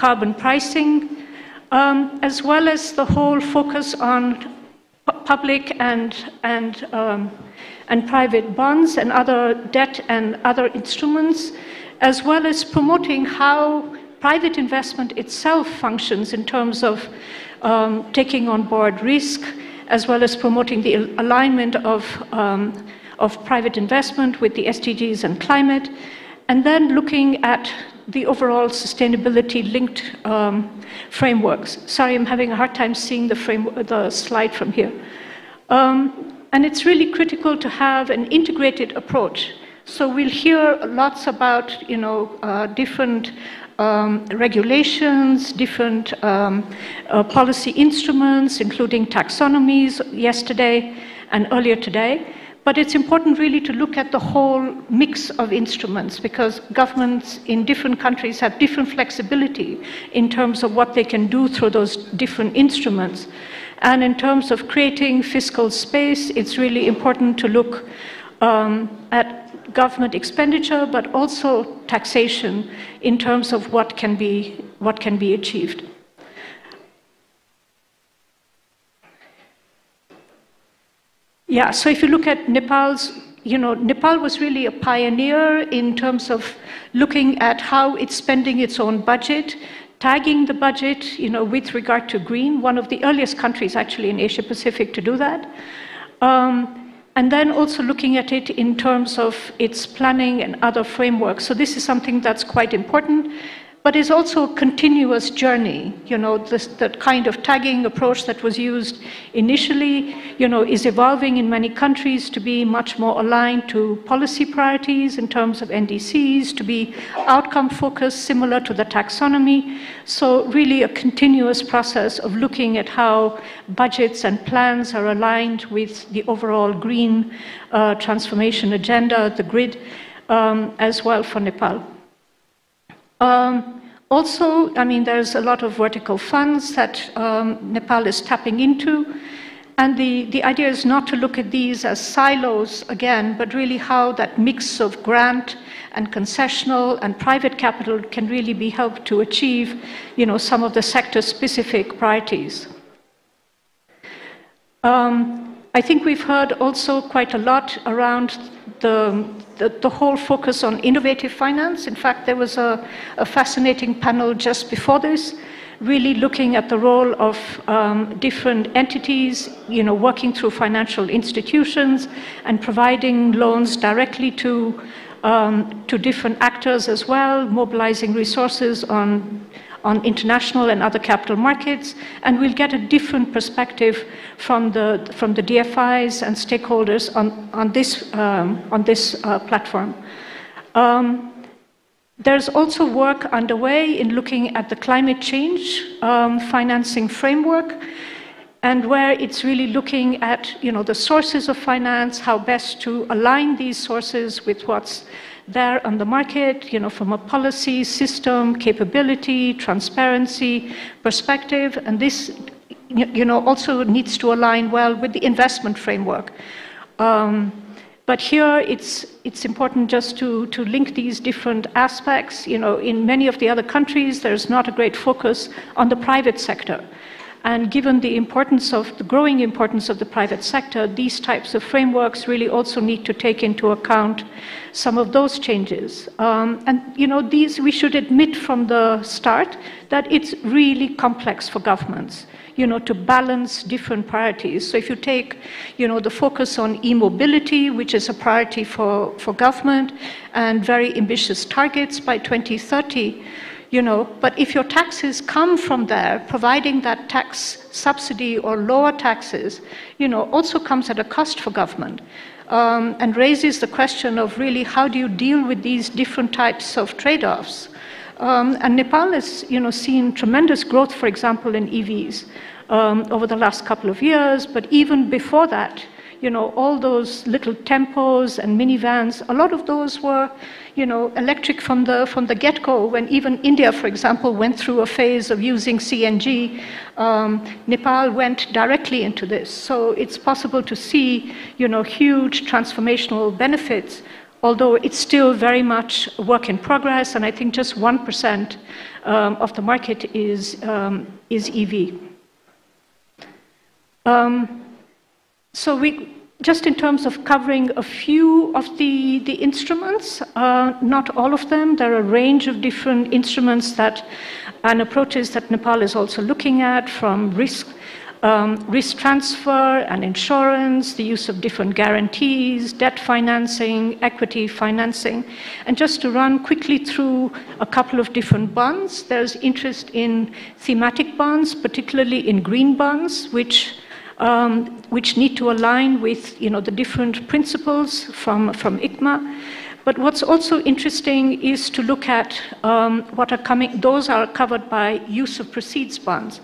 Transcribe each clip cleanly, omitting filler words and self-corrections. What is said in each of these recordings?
carbon pricing, as well as the whole focus on public and private bonds and other debt and other instruments, as well as promoting how private investment itself functions in terms of taking on board risk, as well as promoting the alignment of private investment with the SDGs and climate, and then looking at the overall sustainability-linked frameworks. Sorry, I'm having a hard time seeing the slide from here. And it's really critical to have an integrated approach. So we'll hear lots about, different regulations, different policy instruments, including taxonomies yesterday and earlier today. But it's important really to look at the whole mix of instruments, because governments in different countries have different flexibility in terms of what they can do through those different instruments. And in terms of creating fiscal space, it's really important to look at government expenditure, but also taxation in terms of what can be achieved. Yeah, so if you look at Nepal's, Nepal was really a pioneer in terms of looking at how it's spending its own budget, tagging the budget, with regard to green, one of the earliest countries actually in Asia Pacific to do that. And then also looking at it in terms of its planning and other frameworks. So this is something that's quite important, but is also a continuous journey. That kind of tagging approach that was used initially, is evolving in many countries to be much more aligned to policy priorities in terms of NDCs, to be outcome focused, similar to the taxonomy. So really a continuous process of looking at how budgets and plans are aligned with the overall green transformation agenda, the grid, as well for Nepal. Also, there's a lot of vertical funds that Nepal is tapping into. And the idea is not to look at these as silos again, but really how that mix of grant and concessional and private capital can really be helped to achieve, some of the sector-specific priorities. I think we've heard also quite a lot around the whole focus on innovative finance. In fact, there was a fascinating panel just before this, really looking at the role of different entities, working through financial institutions and providing loans directly to different actors as well, mobilizing resources on international and other capital markets, and we'll get a different perspective from the DFIs and stakeholders on this platform. There's also work underway in looking at the climate change financing framework, and where it's really looking at the sources of finance, how best to align these sources with what's there on the market, from a policy, system, capability, transparency perspective, and this, also needs to align well with the investment framework. But here, it's important just to link these different aspects. In many of the other countries, there's not a great focus on the private sector. And given the growing importance of the private sector, these types of frameworks really also need to take into account some of those changes. These, we should admit from the start that it's really complex for governments, to balance different priorities. So if you take, the focus on e-mobility, which is a priority for government, and very ambitious targets by 2030, but if your taxes come from there, providing that tax subsidy or lower taxes, also comes at a cost for government, and raises the question of really how do you deal with these different types of trade-offs. And Nepal has, seen tremendous growth, for example, in EVs over the last couple of years, but even before that, all those little tempos and minivans, a lot of those were, electric from the get-go. When even India, for example, went through a phase of using CNG, Nepal went directly into this. So it's possible to see, huge transformational benefits although it's still very much a work in progress, and I think just 1% of the market is EV. So just in terms of covering a few of the instruments, not all of them, there are a range of different instruments and approaches that Nepal is also looking at, from risk transfer and insurance, the use of different guarantees, debt financing, equity financing. And just to run quickly through a couple of different bonds, there's interest in thematic bonds, particularly in green bonds, which need to align with the different principles from ICMA. But what's also interesting is to look at what are coming. Those are covered by use of proceeds bonds.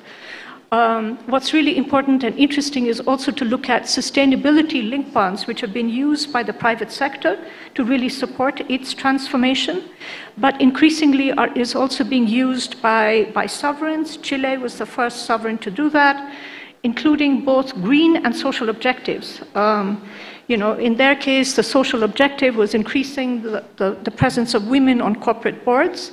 What's really important and interesting is also to look at sustainability-linked bonds, which have been used by the private sector to really support its transformation, but increasingly is also being used by sovereigns. Chile was the first sovereign to do that, including both green and social objectives. In their case, the social objective was increasing the presence of women on corporate boards,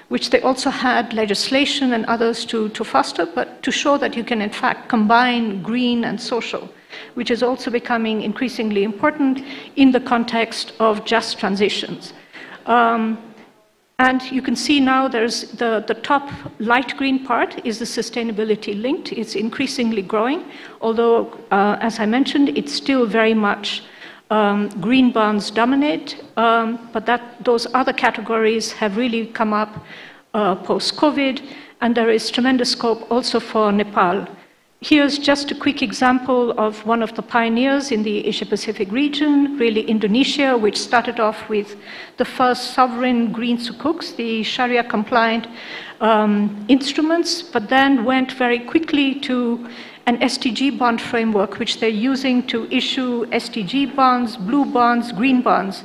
which they also had legislation and others to foster, but to show that you can in fact combine green and social, which is also becoming increasingly important in the context of just transitions. And you can see now there's the top light green part is the sustainability linked. It's increasingly growing, although, as I mentioned, it's still very much green bonds dominate, but those other categories have really come up post-COVID, and there is tremendous scope also for Nepal. Here's just a quick example of one of the pioneers in the Asia-Pacific region, really Indonesia, which started off with the first sovereign green sukuks, the Sharia-compliant instruments, but then went very quickly to an SDG bond framework, which they're using to issue SDG bonds, blue bonds, green bonds.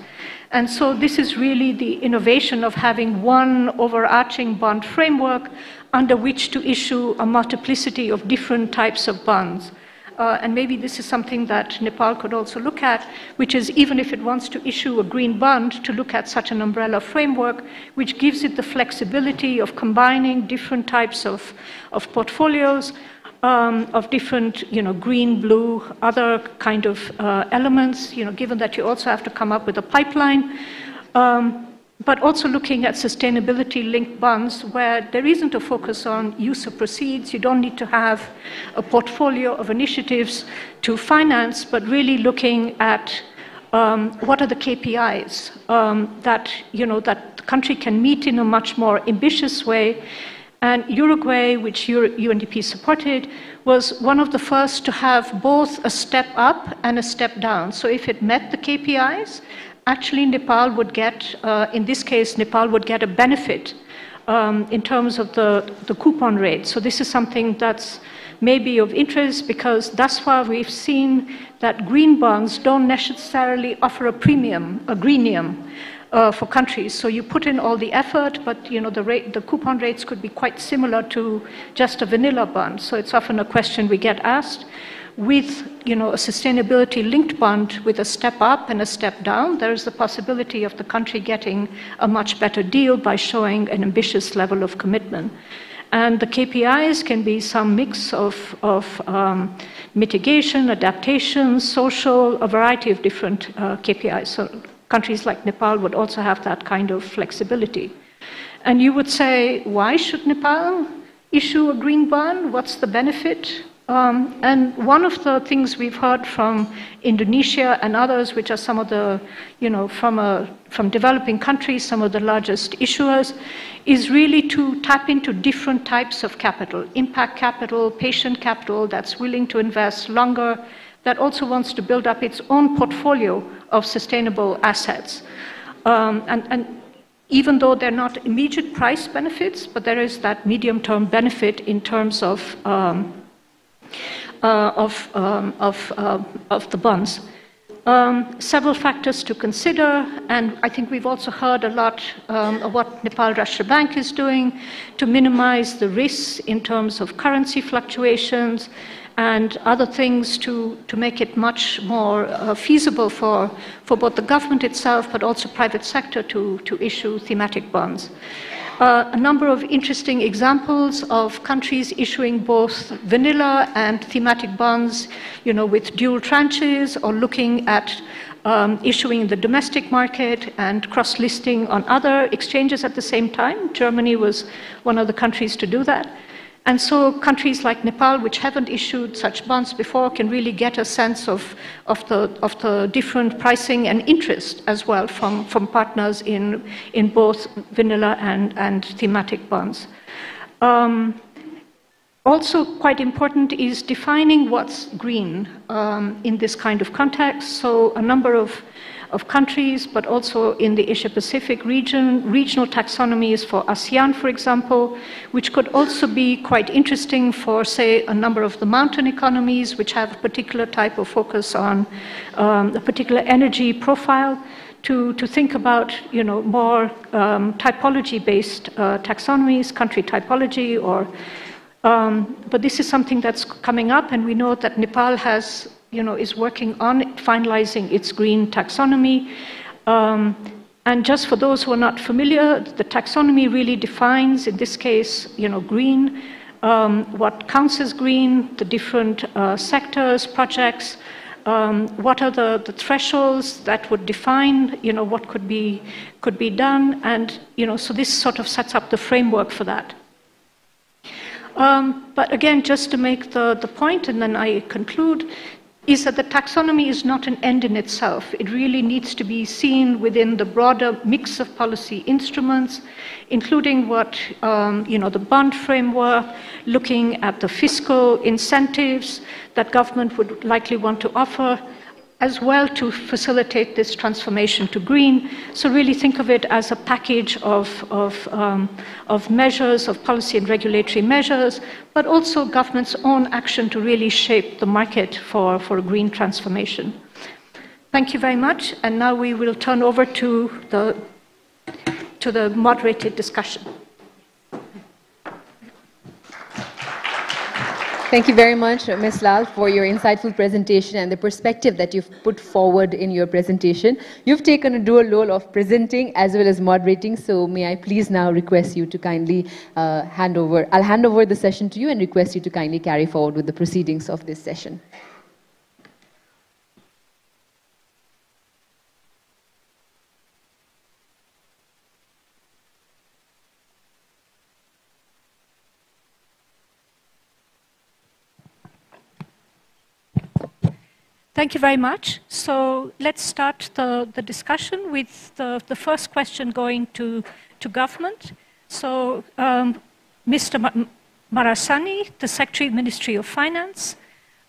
And so this is really the innovation of having one overarching bond framework under which to issue a multiplicity of different types of bonds. And maybe this is something that Nepal could also look at, which is even if it wants to issue a green bond, to look at such an umbrella framework, which gives it the flexibility of combining different types of portfolios, of different, green, blue, other kind of elements, given that you also have to come up with a pipeline, but also looking at sustainability-linked bonds where there isn't a focus on use of proceeds. You don't need to have a portfolio of initiatives to finance, but really looking at what are the KPIs that the country can meet in a much more ambitious way. And Uruguay, which UNDP supported, was one of the first to have both a step up and a step down. So if it met the KPIs, actually Nepal would get, in this case, Nepal would get a benefit in terms of the coupon rate. So this is something that's maybe of interest because thus far we've seen that green bonds don't necessarily offer a premium, a greenium, for countries. So you put in all the effort, but the coupon rates could be quite similar to just a vanilla bond. So it's often a question we get asked. With a sustainability-linked bond with a step up and a step down, there is the possibility of the country getting a much better deal by showing an ambitious level of commitment. And the KPIs can be some mix of mitigation, adaptation, social, a variety of different KPIs. So countries like Nepal would also have that kind of flexibility. And you would say, why should Nepal issue a green bond? What's the benefit? And one of the things we've heard from Indonesia and others, which are some of the, from developing countries, some of the largest issuers, is really to tap into different types of capital, impact capital, patient capital that's willing to invest longer, that also wants to build up its own portfolio of sustainable assets. And even though they're not immediate price benefits, but there is that medium-term benefit in terms of the bonds. Several factors to consider, and I think we've also heard a lot of what Nepal Rashtra Bank is doing to minimize the risks in terms of currency fluctuations and other things to make it much more feasible for both the government itself, but also private sector to issue thematic bonds. A number of interesting examples of countries issuing both vanilla and thematic bonds, with dual tranches, or looking at issuing in the domestic market and cross-listing on other exchanges at the same time. Germany was one of the countries to do that. And so countries like Nepal, which haven't issued such bonds before, can really get a sense of the different pricing and interest as well from partners in both vanilla and thematic bonds. Also quite important is defining what's green in this kind of context. So a number of countries, but also in the Asia-Pacific region, regional taxonomies for ASEAN, for example, which could also be quite interesting for, say, a number of the mountain economies, which have a particular type of focus on a particular energy profile, to think about, more typology-based taxonomies, country typology, or but this is something that's coming up, and we know that Nepal has, is working on finalizing its green taxonomy. And just for those who are not familiar, the taxonomy really defines, in this case, green, what counts as green, the different sectors, projects, what are the thresholds that would define, what could be done, and so this sort of sets up the framework for that. But again, just to make the point, and then I conclude, is that the taxonomy is not an end in itself. It really needs to be seen within the broader mix of policy instruments, including what, the bond framework, looking at the fiscal incentives that government would likely want to offer, as well to facilitate this transformation to green. So really think of it as a package of measures, of policy and regulatory measures, but also government's own action to really shape the market for a green transformation. Thank you very much, and now we will turn over to the moderated discussion. Thank you very much, Ms. Lal, for your insightful presentation and the perspective that you've put forward in your presentation. You've taken a dual role of presenting as well as moderating, so may I please now request you to kindly I'll hand over the session to you and request you to kindly carry forward with the proceedings of this session. Thank you very much. So let's start the discussion with the first question going to government. So Mr. Marasani, the Secretary, Ministry of Finance,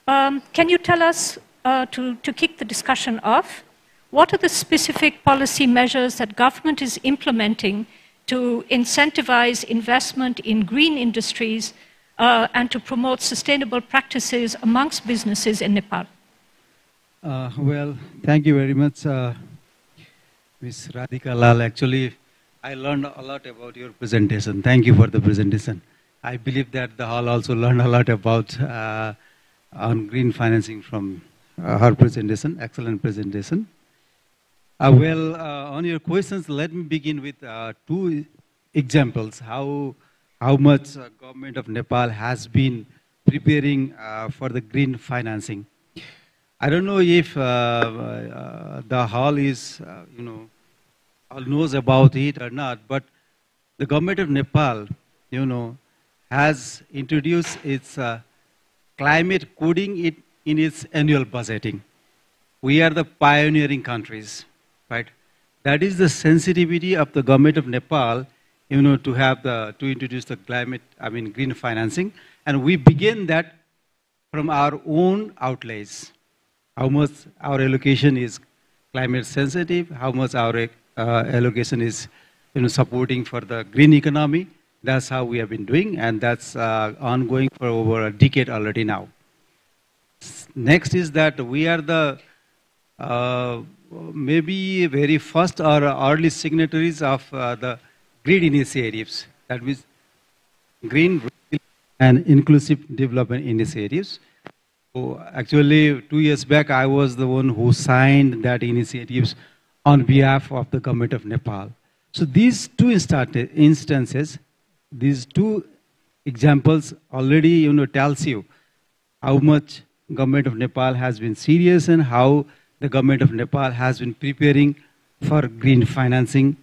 can you tell us, to kick the discussion off, what are the specific policy measures that government is implementing to incentivize investment in green industries and to promote sustainable practices amongst businesses in Nepal? Well, thank you very much, Ms. Radhika Lal. Actually, I learned a lot about your presentation. Thank you for the presentation. I believe that the hall also learned a lot about on green financing from her presentation. Excellent presentation. On your questions, let me begin with two examples. How much government of Nepal has been preparing for the green financing. I don't know if the hall is, all knows about it or not, but the government of Nepal, has introduced its climate coding in its annual budgeting. We are the pioneering countries, right? That is the sensitivity of the government of Nepal, to introduce the green financing, and we begin that from our own outlays. How much our allocation is climate sensitive, how much our allocation is supporting for the green economy. That's how we have been doing, and that's ongoing for over a decade already now. Next is that we are the maybe very first or early signatories of the green initiatives, that means green and inclusive development initiatives. So actually, 2 years back, I was the one who signed that initiatives on behalf of the government of Nepal. So these two instances, these two examples already, tells you how much government of Nepal has been serious and how the government of Nepal has been preparing for green financing,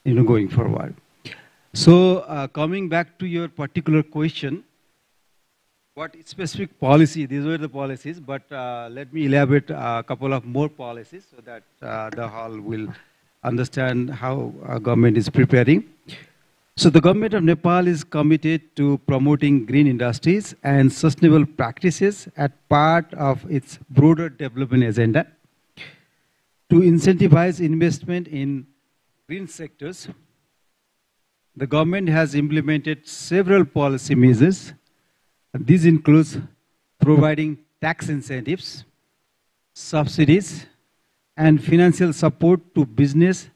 going forward. So coming back to your particular question, what specific policy, these were the policies, but let me elaborate a couple of more policies so that the hall will understand how our government is preparing. So the government of Nepal is committed to promoting green industries and sustainable practices as part of its broader development agenda. To incentivize investment in green sectors, the government has implemented several policy measures. These include providing tax incentives, subsidies, and financial support to business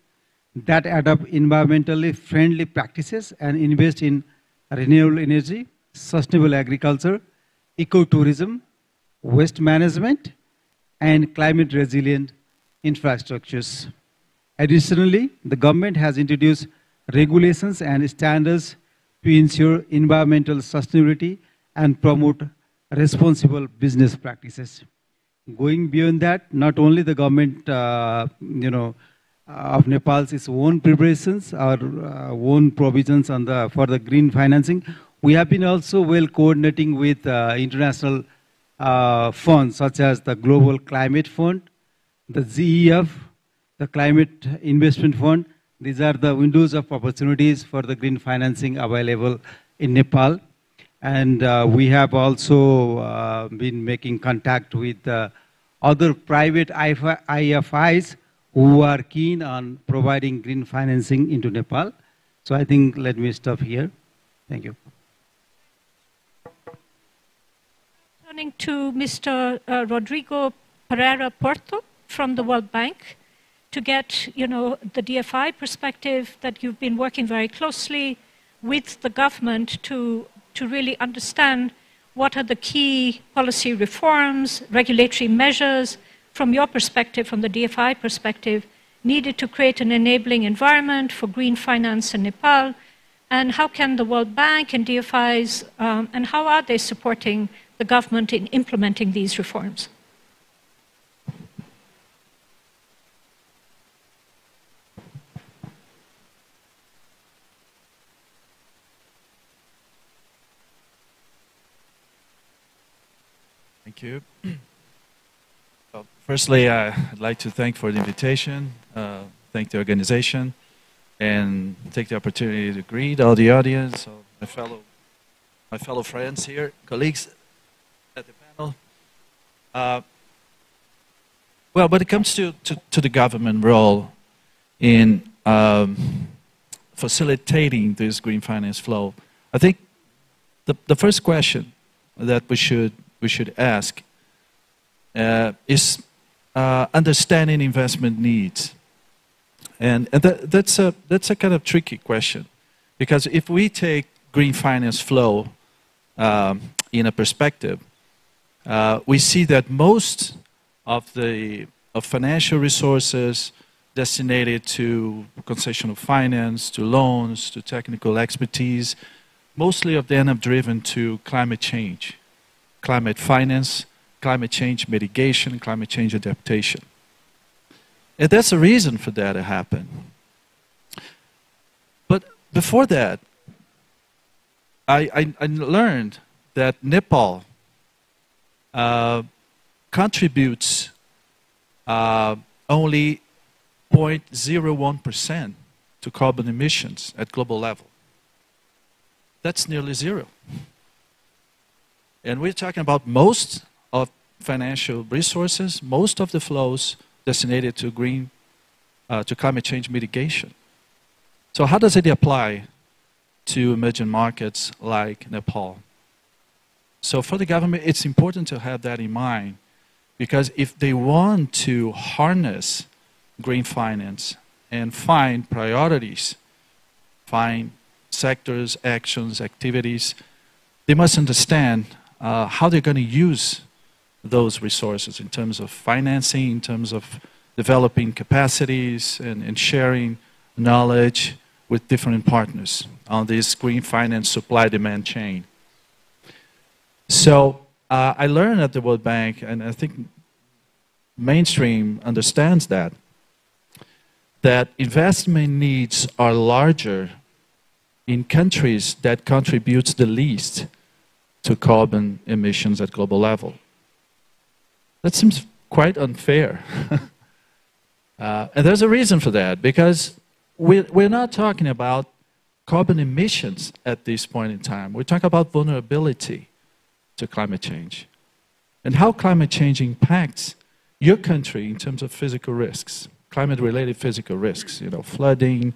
that adopt environmentally friendly practices and invest in renewable energy, sustainable agriculture, ecotourism, waste management, and climate resilient infrastructures. Additionally, the government has introduced regulations and standards to ensure environmental sustainability and promote responsible business practices. Going beyond that, not only the government, of Nepal's its own preparations, our own provisions on for the green financing, we have been also well coordinating with international funds such as the Global Climate Fund, the GEF, the Climate Investment Fund. These are the windows of opportunities for the green financing available in Nepal. And we have also been making contact with other private IFIs who are keen on providing green financing into Nepal. So I think let me stop here. Thank you. Turning to Mr. Rodrigo Pereira Porto from the World Bank to get, the DFI perspective that you've been working very closely with the government to really understand what are the key policy reforms, regulatory measures, from your perspective, from the DFI perspective, needed to create an enabling environment for green finance in Nepal, and how can the World Bank and DFIs, and how are they supporting the government in implementing these reforms? Thank you. Well, firstly, I'd like to thank for the invitation, thank the organization, and take the opportunity to greet all the audience, my fellow friends here, colleagues at the panel. Well, when it comes to the government role in facilitating this green finance flow, I think the first question that we should ask is understanding investment needs, and that's a kind of tricky question, because if we take green finance flow in a perspective, we see that most of financial resources designated to concessional finance, to loans, to technical expertise, mostly of them are driven to climate change, climate finance, climate change mitigation, climate change adaptation. And that's a reason for that to happen. But before that, I learned that Nepal contributes only 0.01% to carbon emissions at global level. That's nearly zero. And we're talking about most of financial resources, most of the flows designated to to climate change mitigation. So how does it apply to emerging markets like Nepal? So for the government, it's important to have that in mind, because if they want to harness green finance and find priorities, find sectors, actions, activities, they must understand how they're going to use those resources in terms of financing, in terms of developing capacities and sharing knowledge with different partners on this green finance supply-demand chain. So I learned at the World Bank, and I think mainstream understands that investment needs are larger in countries that contribute the least to carbon emissions at global level. That seems quite unfair. And there's a reason for that, because we're not talking about carbon emissions at this point in time. We're talking about vulnerability to climate change and how climate change impacts your country in terms of physical risks, climate-related physical risks, you know, flooding,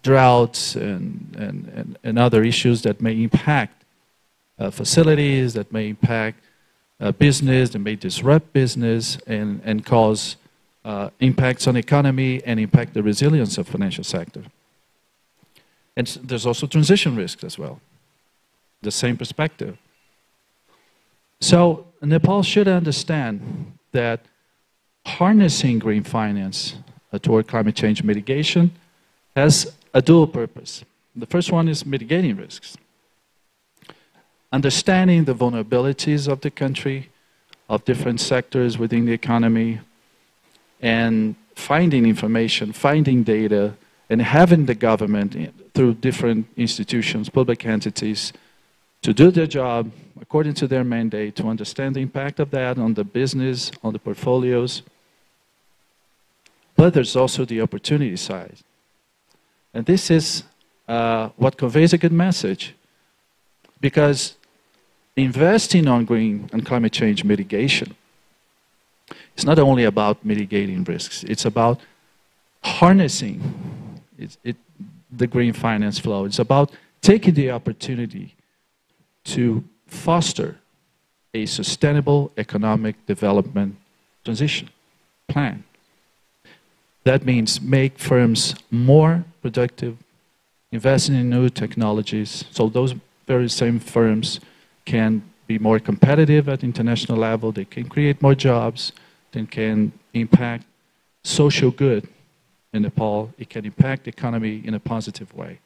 droughts, and other issues that may impact facilities, that may impact business, that may disrupt business and cause impacts on economy and impact the resilience of financial sector. And there's also transition risks as well, the same perspective. So Nepal should understand that harnessing green finance toward climate change mitigation has a dual purpose. The first one is mitigating risks. Understanding the vulnerabilities of the country, of different sectors within the economy, and finding information, finding data, and having the government, through different institutions, public entities, to do their job according to their mandate, to understand the impact of that on the business, on the portfolios. But there's also the opportunity side. And this is what conveys a good message, because investing on green and climate change mitigation, it's not only about mitigating risks, it's about harnessing the green finance flow. It's about taking the opportunity to foster a sustainable economic development transition plan. That means make firms more productive, investing in new technologies, so those very same firms can be more competitive at international level, they can create more jobs, they can impact social good in Nepal, it can impact the economy in a positive way.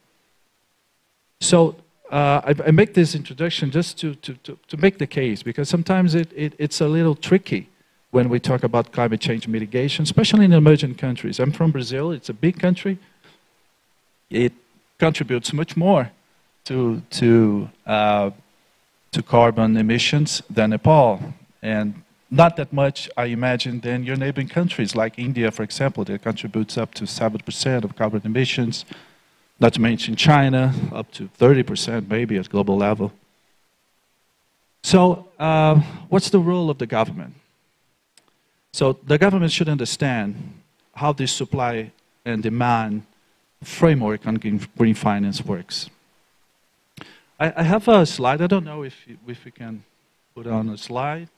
So I make this introduction just to make the case, because sometimes it's a little tricky when we talk about climate change mitigation, especially in emerging countries. I'm from Brazil, it's a big country. It contributes much more to carbon emissions than Nepal, and not that much, I imagine, than your neighboring countries, like India, for example, that contributes up to 7% of carbon emissions, not to mention China, up to 30% maybe at global level. So what's the role of the government? So the government should understand how this supply and demand framework on green finance works. I have a slide. I don't know if we can put on a slide,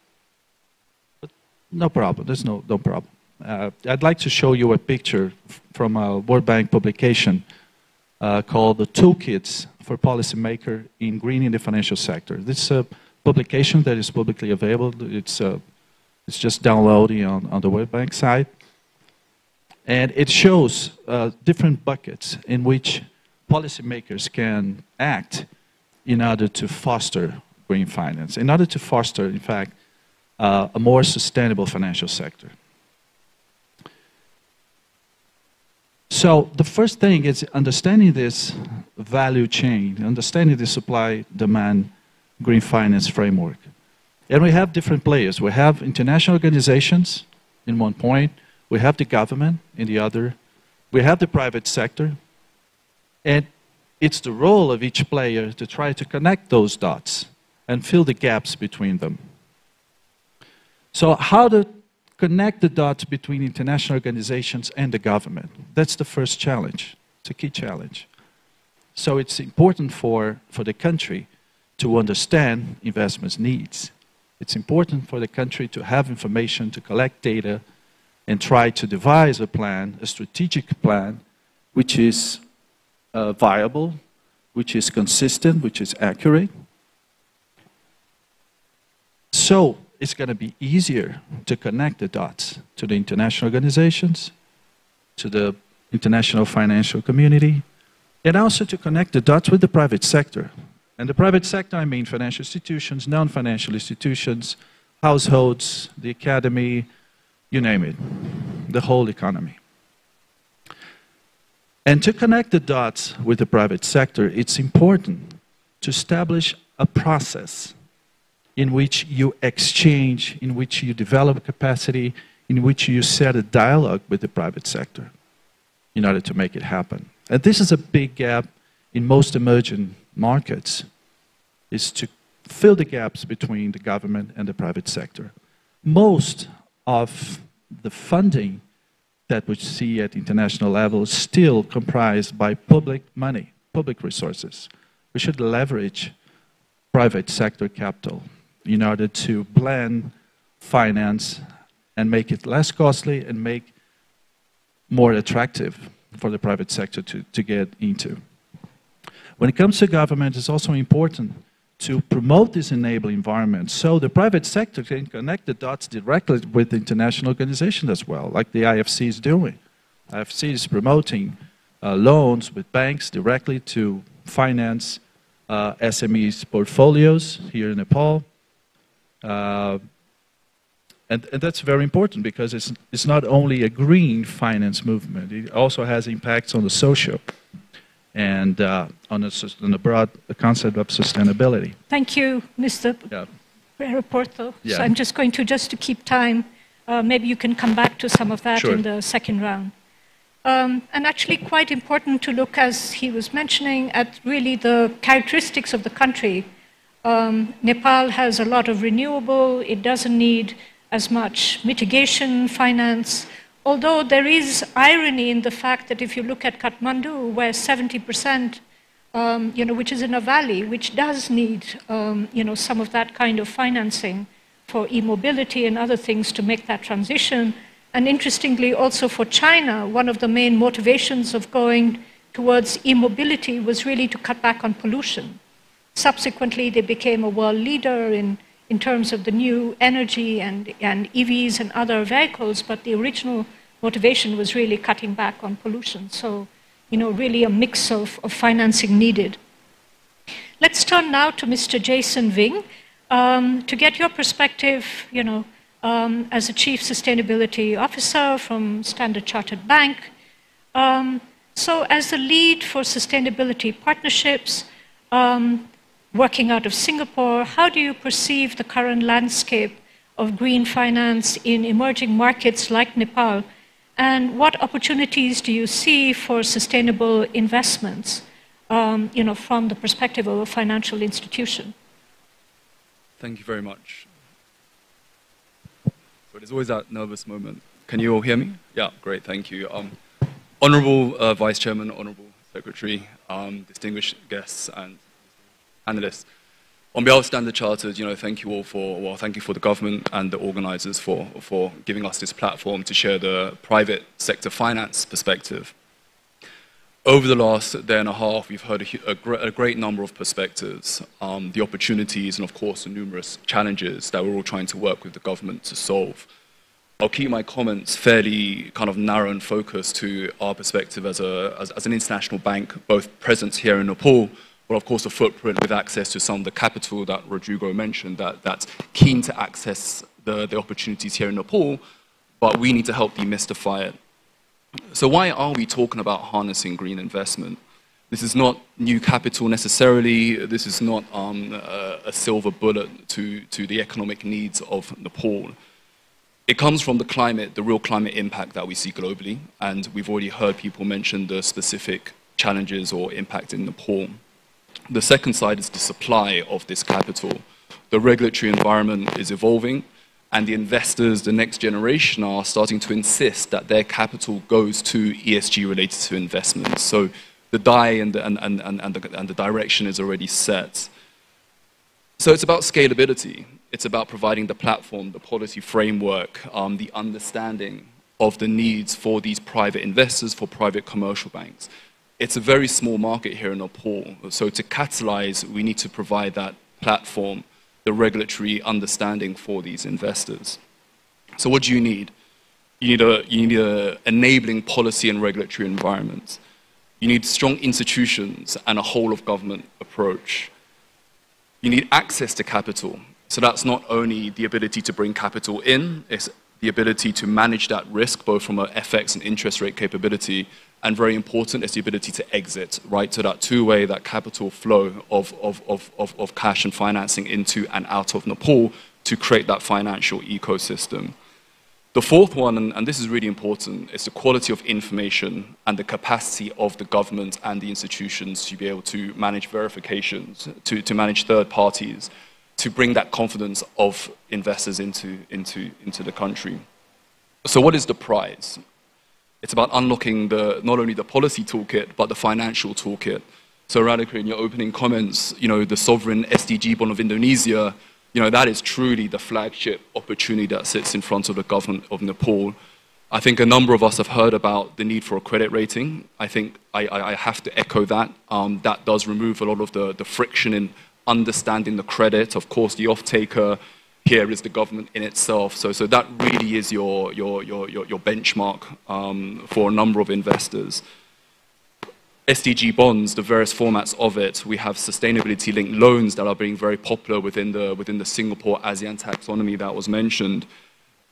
but no problem. There's no problem. I'd like to show you a picture from a World Bank publication called The Toolkits for Policymakers in Greening the Financial Sector. This is a publication that is publicly available. It's just downloading on the World Bank site. And it shows different buckets in which policymakers can act in order to foster green finance, in order to foster, in fact, a more sustainable financial sector. So the first thing is understanding this value chain, understanding the supply-demand green finance framework. And we have different players. We have international organizations in one point, we have the government in the other, we have the private sector, and it's the role of each player to try to connect those dots and fill the gaps between them. So how to connect the dots between international organizations and the government? That's the first challenge. It's a key challenge. So it's important for the country to understand investments needs. It's important for the country to have information, to collect data, and try to devise a plan, a strategic plan, which is viable, which is consistent, which is accurate, So it's going to be easier to connect the dots to the international organizations, to the international financial community, and also to connect the dots with the private sector. And the private sector, I mean financial institutions, non-financial institutions, households, the academy, you name it, the whole economy. And to connect the dots with the private sector, it's important to establish a process in which you exchange, in which you develop capacity, in which you set a dialogue with the private sector in order to make it happen. And this is a big gap in most emerging markets, is to fill the gaps between the government and the private sector. Most of the funding that we see at international level is still comprised by public money, public resources. We should leverage private sector capital in order to blend finance and make it less costly and make more attractive for the private sector to get into. When it comes to government, it's also important to promote this enabling environment so the private sector can connect the dots directly with the international organizations as well, like the IFC is doing. IFC is promoting loans with banks directly to finance SMEs portfolios here in Nepal. And that's very important because it's not only a green finance movement, it also has impacts on the social and on the broad concept of sustainability. Thank you, Mr. Hamroartha. Yeah. So I'm just going to, just to keep time, maybe you can come back to some of that Sure. in the second round. And actually quite important to look, as he was mentioning, at really the characteristics of the country. Nepal has a lot of renewable, it doesn't need as much mitigation finance, although there is irony in the fact that if you look at Kathmandu, where 70%, which is in a valley, which does need, some of that kind of financing for e-mobility and other things to make that transition. And interestingly, also for China, one of the main motivations of going towards e-mobility was really to cut back on pollution. Subsequently, they became a world leader in terms of the new energy and EVs and other vehicles, but the original motivation was really cutting back on pollution. So, really a mix of financing needed. Let's turn now to Mr. Jason Ving to get your perspective, as a Chief Sustainability Officer from Standard Chartered Bank. So as the lead for sustainability partnerships, working out of Singapore, how do you perceive the current landscape of green finance in emerging markets like Nepal? And what opportunities do you see for sustainable investments, from the perspective of a financial institution? Thank you very much. So there's always that nervous moment. Can you all hear me? Yeah, great, thank you. Honourable Vice Chairman, Honourable Secretary, distinguished guests and analysts. On behalf of Standard Chartered, thank you all thank you for the government and the organisers for giving us this platform to share the private sector finance perspective. Over the last day and a half, we've heard a great number of perspectives, the opportunities and of course the numerous challenges that we're all trying to work with the government to solve. I'll keep my comments fairly kind of narrow and focused to our perspective as an international bank, both present here in Nepal, but of course a footprint with access to some of the capital that Rodrigo mentioned, that's keen to access the opportunities here in Nepal, but we need to help demystify it. So why are we talking about harnessing green investment? This is not new capital necessarily. This is not a silver bullet to the economic needs of Nepal. It comes from the climate, the real climate impact that we see globally, and we've already heard people mention the specific challenges or impact in Nepal. The second side is the supply of this capital. The regulatory environment is evolving, and the investors, the next generation, are starting to insist that their capital goes to ESG related to investments. So the die and the direction is already set. So it's about scalability. It's about providing the platform, the policy framework, the understanding of the needs for these private investors, for private commercial banks. It's a very small market here in Nepal. So to catalyze, we need to provide that platform, the regulatory understanding for these investors. So what do you need? You need a enabling policy and regulatory environment. You need strong institutions and a whole of government approach. You need access to capital. So that's not only the ability to bring capital in, it's the ability to manage that risk, both from an FX and interest rate capability, and very important is the ability to exit, right? So that two-way, that capital flow of cash and financing into and out of Nepal to create that financial ecosystem. The fourth one, and this is really important, is the quality of information and the capacity of the government and the institutions to be able to manage verifications, to manage third parties, to bring that confidence of investors into the country. So what is the prize? It's about unlocking not only the policy toolkit, but the financial toolkit. So Radhika, in your opening comments, the sovereign SDG bond of Indonesia, that is truly the flagship opportunity that sits in front of the government of Nepal. I think a number of us have heard about the need for a credit rating. I think I have to echo that. That does remove a lot of the friction in understanding the credit. Of course, the off-taker here is the government in itself. So that really is your benchmark for a number of investors. SDG bonds, the various formats of it, we have sustainability-linked loans that are being very popular within the Singapore ASEAN taxonomy that was mentioned.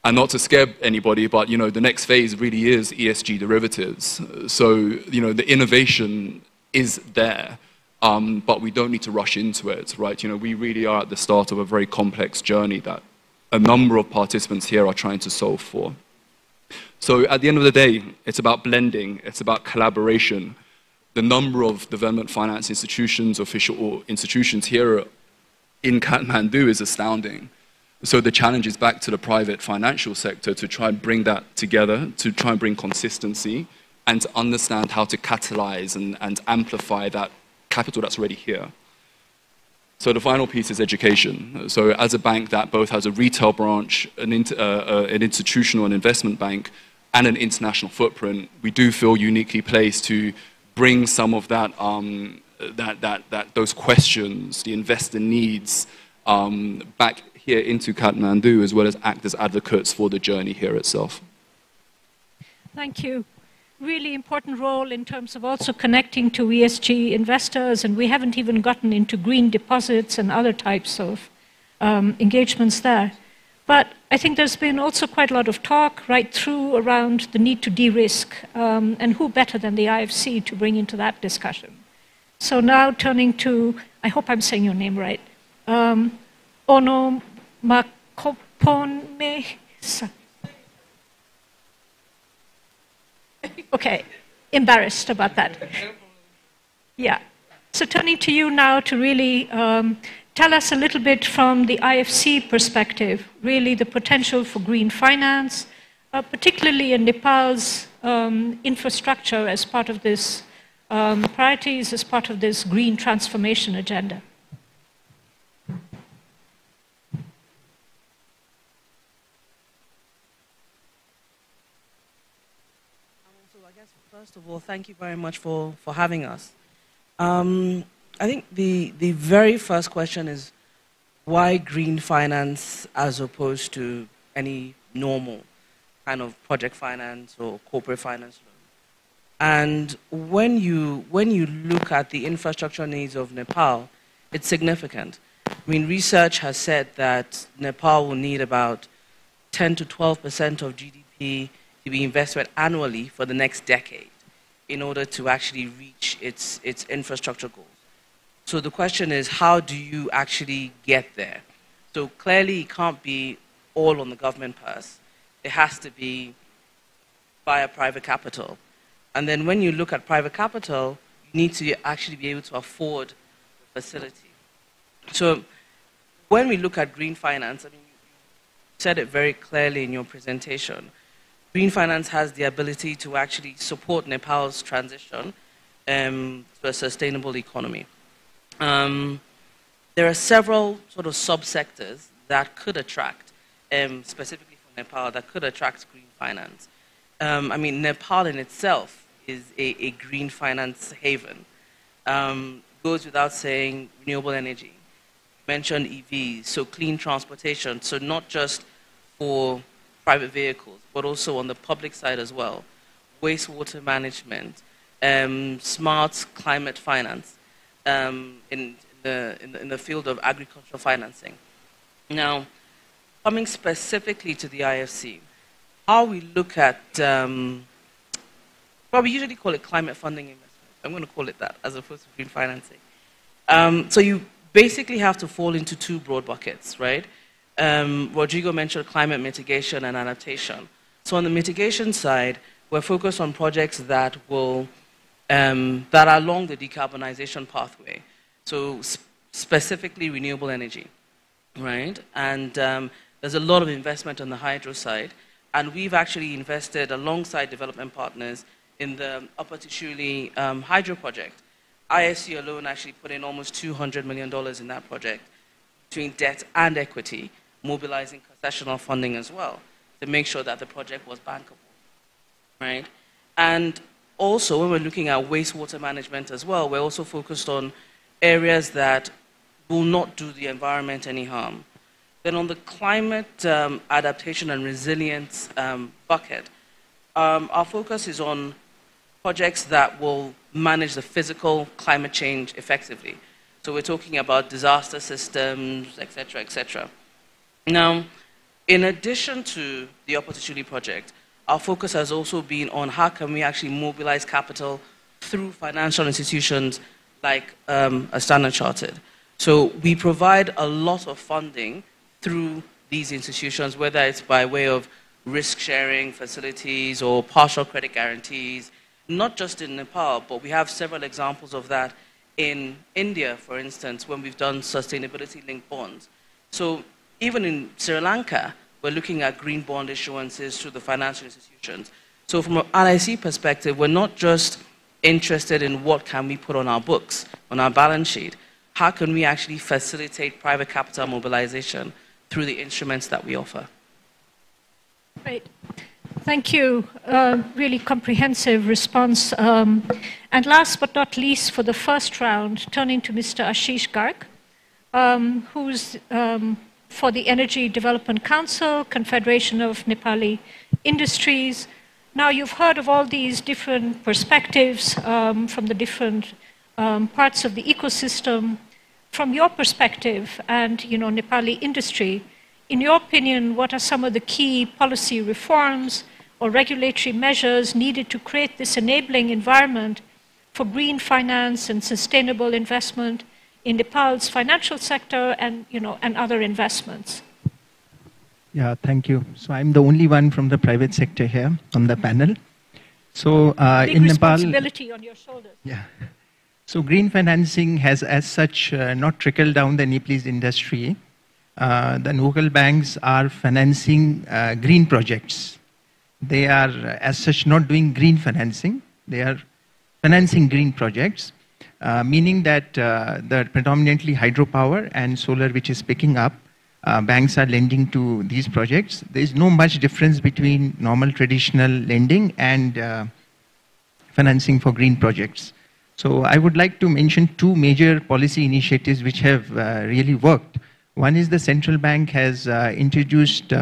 And not to scare anybody, but the next phase really is ESG derivatives. So the innovation is there, but we don't need to rush into it, right? We really are at the start of a very complex journey that a number of participants here are trying to solve for. So at the end of the day, it's about blending, it's about collaboration. The number of development finance institutions, official institutions here in Kathmandu is astounding. So the challenge is back to the private financial sector to try and bring that together, to try and bring consistency, and to understand how to catalyze and amplify that capital that's already here. So the final piece is education. So as a bank that both has a retail branch, an institutional and investment bank, and an international footprint, we do feel uniquely placed to bring some of that, those questions, the investor needs, back here into Kathmandu, as well as act as advocates for the journey here itself. Thank you. Really important role in terms of also connecting to ESG investors, and we haven't even gotten into green deposits and other types of engagements there. But I think there's been also quite a lot of talk right through around the need to de-risk, and who better than the IFC to bring into that discussion. So now turning to, I hope I'm saying your name right, Ono Makopone. Okay, embarrassed about that. Yeah. So turning to you now to really tell us a little bit from the IFC perspective, really the potential for green finance, particularly in Nepal's infrastructure as part of this priorities, as part of this green transformation agenda. So I guess, first of all, thank you very much for having us. I think the very first question is, why green finance as opposed to any normal kind of project finance or corporate finance loan? And when you look at the infrastructure needs of Nepal, it's significant. I mean, research has said that Nepal will need about 10 to 12% of GDP to be invested annually for the next decade in order to actually reach its infrastructure goals. So the question is, how do you actually get there? So clearly it can't be all on the government purse. It has to be via private capital. And then when you look at private capital, you need to actually be able to afford the facility. So when we look at green finance, I mean, you said it very clearly in your presentation, green finance has the ability to actually support Nepal's transition to a sustainable economy. There are several sort of subsectors that could attract, specifically for Nepal, that could attract green finance. I mean, Nepal in itself is a green finance haven. Goes without saying, renewable energy. mentioned EVs, so clean transportation, so not just for private vehicles, but also on the public side as well, wastewater management, smart climate finance in the field of agricultural financing. Now, coming specifically to the IFC, how we look at, well, we usually call it climate funding investment. I'm going to call it that as opposed to green financing. So you basically have to fall into two broad buckets, right? Rodrigo mentioned climate mitigation and adaptation. So on the mitigation side, we're focused on projects that will, that are along the decarbonization pathway. So specifically renewable energy, right? And there's a lot of investment on the hydro side. And we've actually invested alongside development partners in the Upper Tishuli hydro project. ISC alone actually put in almost $200 million in that project between debt and equity, mobilizing concessional funding as well to make sure that the project was bankable, right? And also, when we're looking at wastewater management as well, we're also focused on areas that will not do the environment any harm. Then on the climate adaptation and resilience bucket, our focus is on projects that will manage the physical climate change effectively. So we're talking about disaster systems, et cetera, et cetera. Now, in addition to the Upper Tishuli project, our focus has also been on how can we actually mobilize capital through financial institutions like a Standard Chartered. So we provide a lot of funding through these institutions, whether it's by way of risk-sharing facilities or partial credit guarantees, not just in Nepal, but we have several examples of that in India, for instance, when we've done sustainability-linked bonds. So even in Sri Lanka, we're looking at green bond issuances through the financial institutions. So from an RIC perspective, we're not just interested in what can we put on our books, on our balance sheet. How can we actually facilitate private capital mobilization through the instruments that we offer? Great. Thank you. Really comprehensive response. And last but not least, for the first round, turning to Mr. Ashish Garg, who's for the Energy Development Council, Confederation of Nepali Industries. Now, you've heard of all these different perspectives from the different parts of the ecosystem. From your perspective and, Nepali industry, in your opinion, what are some of the key policy reforms or regulatory measures needed to create this enabling environment for green finance and sustainable investment in Nepal's financial sector and, and other investments? Yeah, thank you. So I'm the only one from the private sector here on the panel. So big in responsibility Nepal, on your shoulders. Yeah. So green financing has as such not trickled down the Nepalese industry. The local banks are financing green projects. They are as such not doing green financing. They are financing green projects, meaning that the predominantly hydropower and solar which is picking up, banks are lending to these projects. There is no much difference between normal traditional lending and financing for green projects. So I would like to mention two major policy initiatives which have really worked. One is the central bank has introduced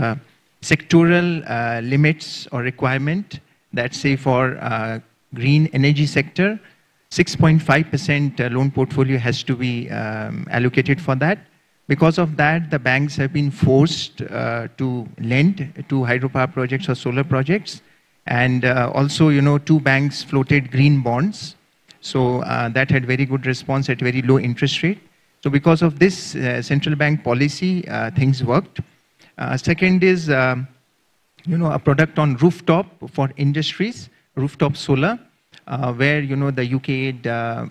sectoral limits or requirement that say for green energy sector, 6.5% loan portfolio has to be allocated for that. Because of that, the banks have been forced to lend to hydropower projects or solar projects. And also, two banks floated green bonds. So that had very good response at very low interest rate. So because of this central bank policy, things worked. Second is, a product on rooftop for industries, rooftop solar, where, the UK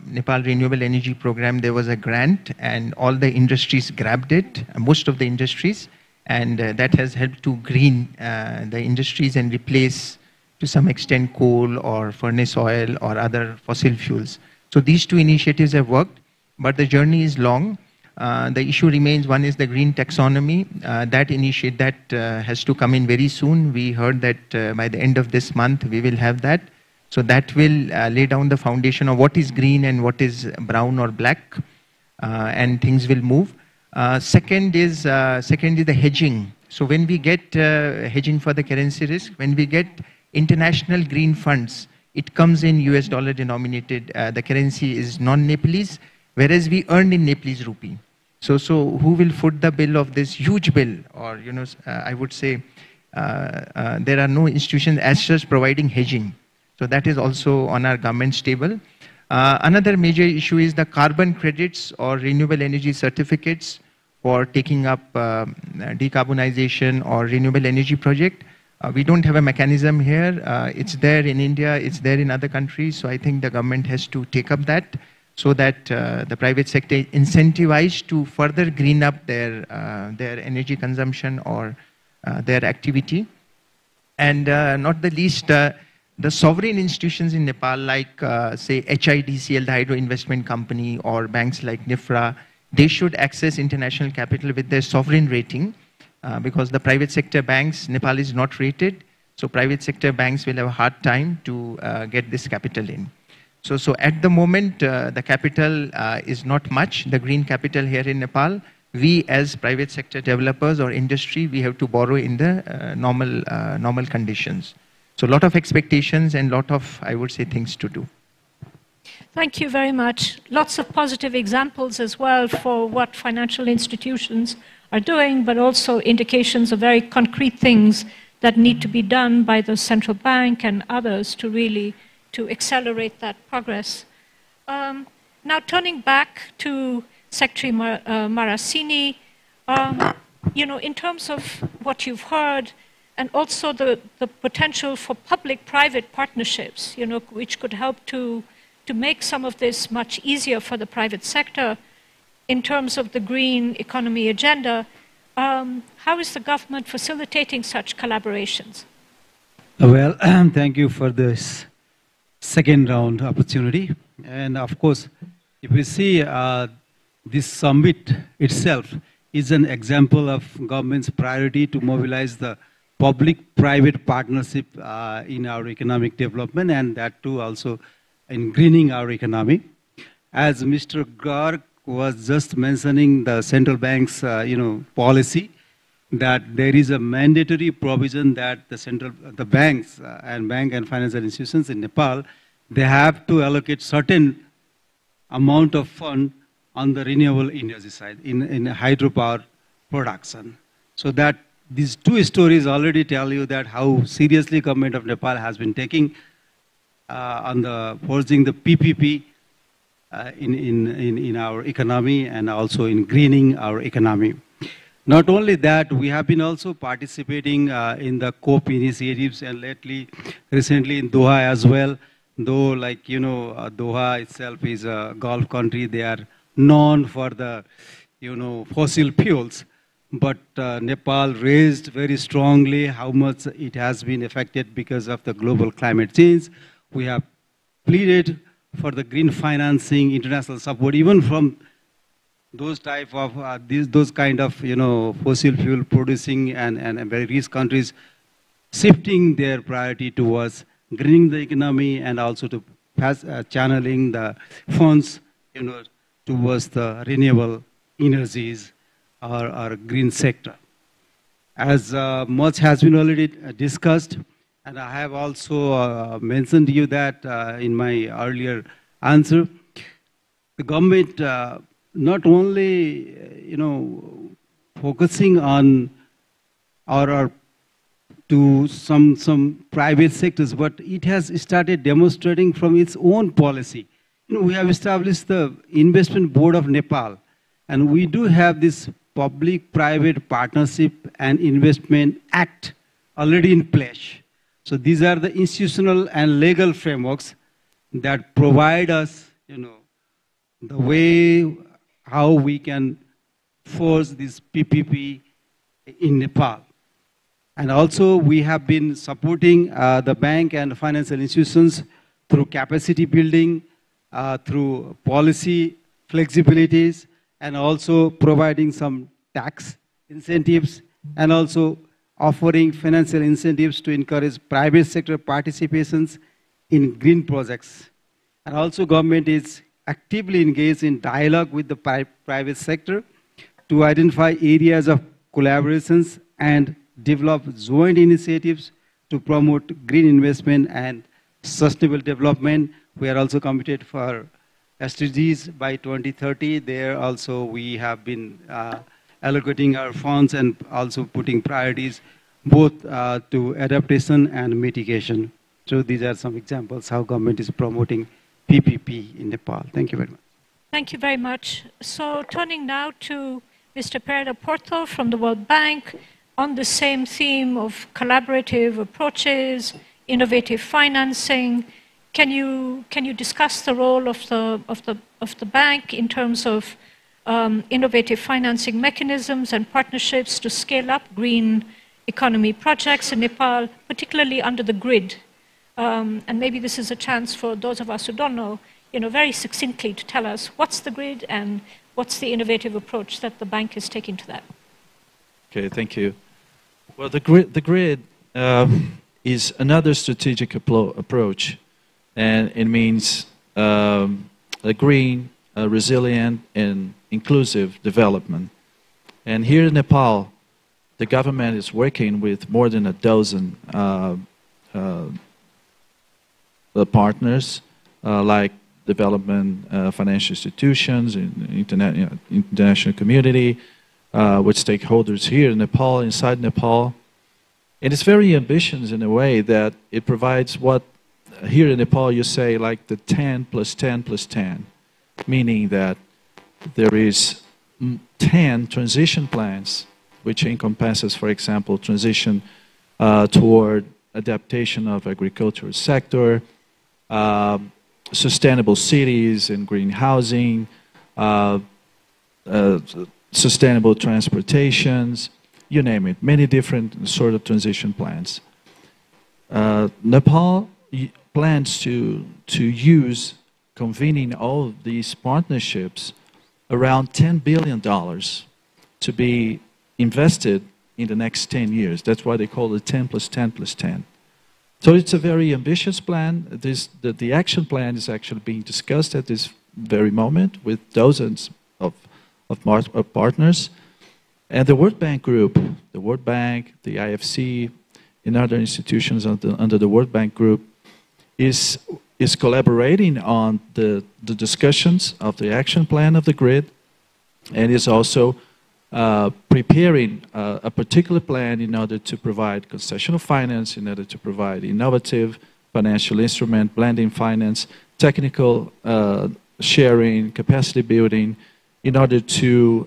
Nepal Renewable Energy Program, there was a grant and all the industries grabbed it, most of the industries, and that has helped to green the industries and replace to some extent coal or furnace oil or other fossil fuels. So these two initiatives have worked, but the journey is long. The issue remains, one is the green taxonomy. That has to come in very soon. We heard that by the end of this month, we will have that. So that will lay down the foundation of what is green and what is brown or black, and things will move. Second is the hedging. So when we get hedging for the currency risk, when we get international green funds, it comes in US dollar denominated. The currency is non-Nepalese, whereas we earn in Nepalese rupee. So who will foot the bill of this huge bill? Or, you know, I would say there are no institutions as such providing hedging. So that is also on our government's table. Another major issue is the carbon credits or renewable energy certificates for taking up decarbonization or renewable energy project. We don't have a mechanism here. It's there in India, it's there in other countries. So I think the government has to take up that so that the private sector incentivized to further green up their energy consumption or their activity. And not the least, the sovereign institutions in Nepal, like say HIDCL, the Hydro Investment Company, or banks like NIFRA, they should access international capital with their sovereign rating because the private sector banks, Nepal is not rated, so private sector banks will have a hard time to get this capital in. So at the moment, the capital is not much, the green capital here in Nepal. We as private sector developers or industry, we have to borrow in the normal conditions. So a lot of expectations and a lot of, I would say, things to do. Thank you very much. Lots of positive examples as well for what financial institutions are doing, but also indications of very concrete things that need to be done by the central bank and others to really accelerate that progress. Now turning back to Secretary Marasini, you know, in terms of what you've heard, and also the potential for public-private partnerships, you know, which could help to make some of this much easier for the private sector in terms of the green economy agenda. How is the government facilitating such collaborations? Well, thank you for this second round opportunity. And of course, if we see this summit itself is an example of government's priority to mobilize the public-private partnership in our economic development, and that too also in greening our economy. As Mr. Garg was just mentioning the central bank's policy, that there is a mandatory provision that the banks and bank and financial institutions in Nepal, they have to allocate certain amount of fund on the renewable energy side in hydropower production. So that these two stories already tell you that how seriously government of Nepal has been taking on the forging the PPP in our economy and also in greening our economy. Not only that, we have been also participating in the COP initiatives and recently in Doha as well. Though, like, you know, Doha itself is a Gulf country, they are known for the, fossil fuels. But Nepal raised very strongly how much it has been affected because of the global climate change. We have pleaded for the green financing, international support, even from those type of those kind of fossil fuel producing and very rich countries, shifting their priority towards greening the economy and also to channeling the funds towards the renewable energies or green sector. As much has been already discussed, and I have also mentioned to you that in my earlier answer, the government not only focusing on or to some private sectors, but it has started demonstrating from its own policy. We have established the Investment Board of Nepal, and we do have this Public-Private Partnership and Investment Act already in place. So these are the institutional and legal frameworks that provide us, the way how we can force this PPP in Nepal. And also we have been supporting the bank and financial institutions through capacity building, through policy flexibilities, and also providing some tax incentives, and also offering financial incentives to encourage private sector participations in green projects. And also government is actively engaged in dialogue with the private sector to identify areas of collaborations and develop joint initiatives to promote green investment and sustainable development. We are also committed for SDGs by 2030. There also we have been allocating our funds and also putting priorities both to adaptation and mitigation. So these are some examples how government is promoting PPP in Nepal. Thank you very much. Thank you very much. So turning now to Mr. Pereira Porto from the World Bank on the same theme of collaborative approaches, innovative financing. Can you discuss the role of the bank in terms of innovative financing mechanisms and partnerships to scale up green economy projects in Nepal, particularly under the grid? And maybe this is a chance for those of us who don't know, very succinctly to tell us what's the grid and what's the innovative approach that the bank is taking to that. Okay, thank you. Well, the grid is another strategic approach, and it means a green, resilient, and inclusive development. And here in Nepal, the government is working with more than a dozen partners, like development financial institutions, international community, with stakeholders here in Nepal, inside Nepal. And it's very ambitious in a way that it provides what here in Nepal you say like the 10 plus 10 plus 10, meaning that there is 10 transition plans, which encompasses, for example, transition toward adaptation of agricultural sector, sustainable cities and green housing, sustainable transportations, you name it, many different sort of transition plans. Nepal plans to use convening all of these partnerships around $10 billion to be invested in the next 10 years. That's why they call it 10 plus 10 plus 10. So it's a very ambitious plan. The action plan is actually being discussed at this very moment with dozens of partners. And the World Bank Group, the World Bank, the IFC, and other institutions under the World Bank Group is collaborating on the discussions of the action plan of the grid, and is also preparing a particular plan in order to provide concessional finance, in order to provide innovative financial instrument, blending finance, technical sharing, capacity building, in order to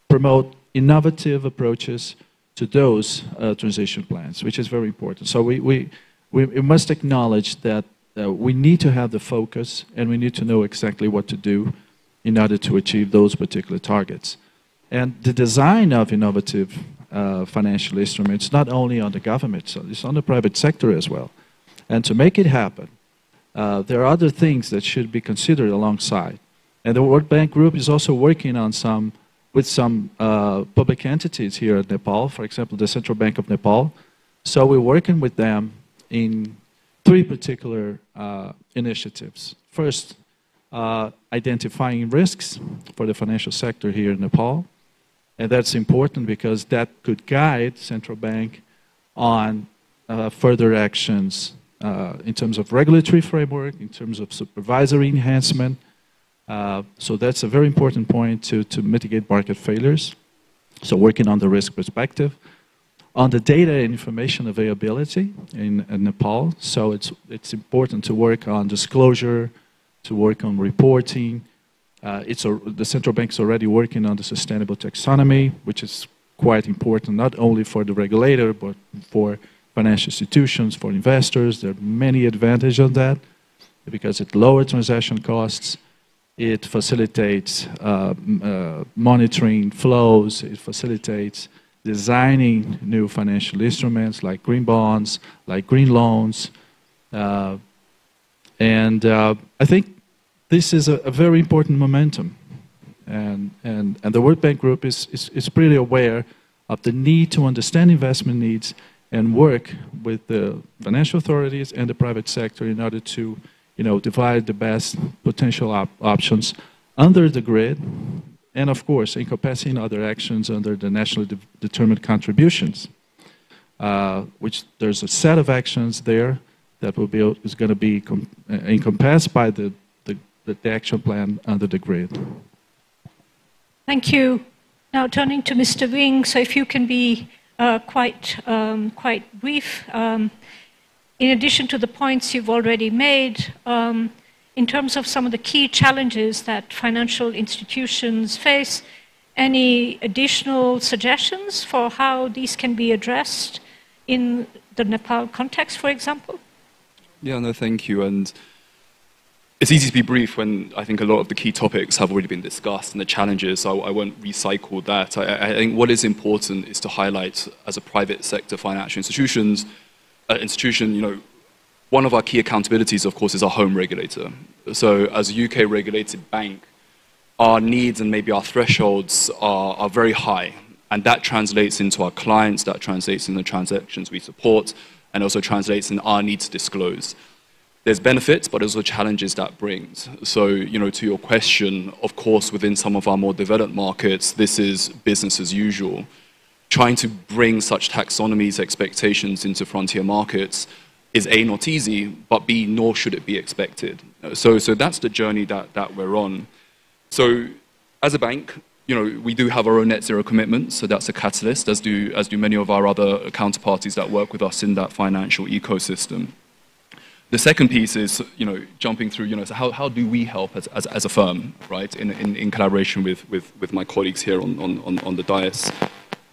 promote innovative approaches to those transition plans, which is very important. So we must acknowledge that we need to have the focus, and we need to know exactly what to do in order to achieve those particular targets. And the design of innovative financial instruments, not only on the government, so it's on the private sector as well. And to make it happen, there are other things that should be considered alongside. And the World Bank Group is also working on with some public entities here in Nepal, for example, the Central Bank of Nepal. So we're working with them in 3 particular initiatives. First, identifying risks for the financial sector here in Nepal. And that's important because that could guide central bank on further actions in terms of regulatory framework, in terms of supervisory enhancement. So that's a very important point to mitigate market failures. So working on the risk perspective. On the data and information availability in Nepal, so it's important to work on disclosure, to work on reporting. The central bank is already working on the sustainable taxonomy, which is quite important, not only for the regulator, but for financial institutions, for investors. There are many advantages on that, because it lowers transaction costs, it facilitates monitoring flows, it facilitates designing new financial instruments like green bonds, like green loans. I think this is a very important momentum. And the World Bank Group is pretty aware of the need to understand investment needs and work with the financial authorities and the private sector in order to divide the best potential options under the grid and of course, encompassing other actions under the nationally determined contributions, which there's a set of actions there that is going to be encompassed by the action plan under the grid. Thank you. Now turning to Mr. Wing, so if you can be quite brief. In addition to the points you've already made, in terms of some of the key challenges that financial institutions face, any additional suggestions for how these can be addressed in the Nepal context, for example? Yeah, no, thank you. And it's easy to be brief when I think a lot of the key topics have already been discussed and the challenges, so I won't recycle that. I think what is important is to highlight, as a private sector financial institution, one of our key accountabilities, of course, is our home regulator. So as a UK-regulated bank, our needs and maybe our thresholds are very high, and that translates into our clients, that translates in the transactions we support, and also translates in our need to disclose. There's benefits, but also challenges that brings. So, to your question, of course, within some of our more developed markets, this is business as usual. Trying to bring such taxonomies expectations into frontier markets is A, not easy, but B, nor should it be expected. So that's the journey that we're on. So as a bank, we do have our own net zero commitments, so that's a catalyst, as do many of our other counterparties that work with us in that financial ecosystem. The second piece is, jumping through, so how do we help as a firm, right, in collaboration with my colleagues here on the dais?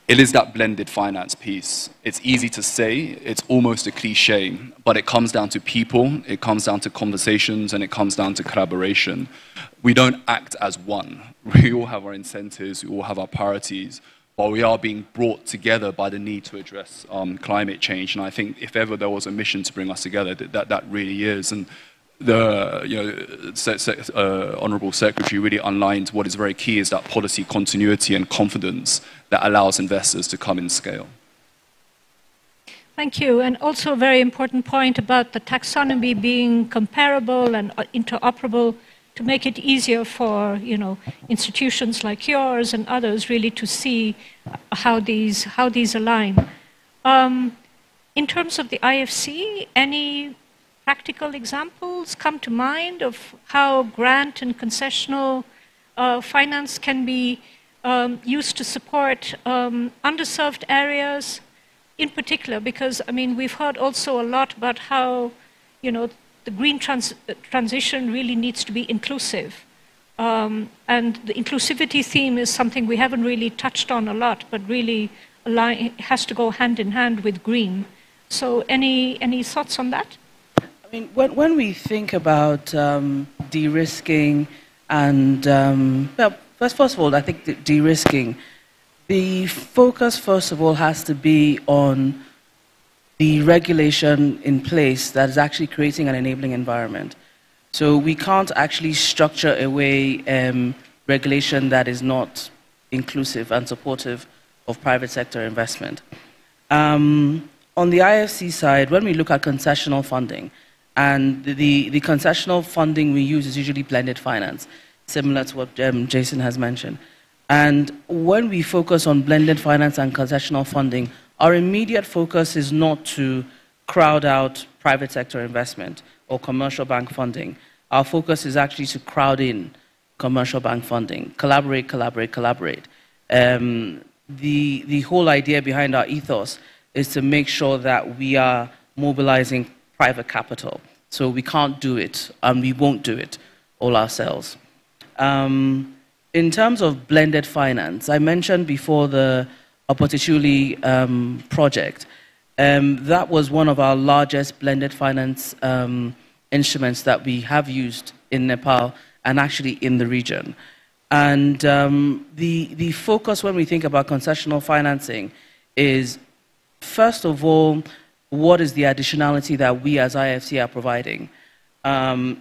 It is that blended finance piece. It's easy to say, it's almost a cliche, but it comes down to people, it comes down to conversations, and it comes down to collaboration. We don't act as one. We all have our incentives, we all have our priorities, but we are being brought together by the need to address climate change. And I think if ever there was a mission to bring us together, that really is. And the Honourable Secretary really underlined what is very key is that policy continuity and confidence that allows investors to come in scale. Thank you. And also a very important point about the taxonomy being comparable and interoperable to make it easier for institutions like yours and others really to see how these align. In terms of the IFC, any practical examples come to mind of how grant and concessional finance can be used to support underserved areas in particular? Because, we've heard also a lot about how, the green transition really needs to be inclusive. And the inclusivity theme is something we haven't really touched on a lot, but really has to go hand in hand with green. So any thoughts on that? When we think about de-risking and, first of all, I think de-risking, the focus, first of all, has to be on the regulation in place that is actually creating an enabling environment. So we can't actually structure away regulation that is not inclusive and supportive of private sector investment. On the IFC side, when we look at concessional funding, and the concessional funding we use is usually blended finance, similar to what Jason has mentioned. And when we focus on blended finance and concessional funding, our immediate focus is not to crowd out private sector investment or commercial bank funding. Our focus is actually to crowd in commercial bank funding, collaborate, collaborate, collaborate. The whole idea behind our ethos is to make sure that we are mobilizing private capital. So we can't do it, and we won't do it all ourselves. In terms of blended finance, I mentioned before the Opportunity project. That was one of our largest blended finance instruments that we have used in Nepal and actually in the region. And the focus when we think about concessional financing is, first of all, what is the additionality that we as IFC are providing?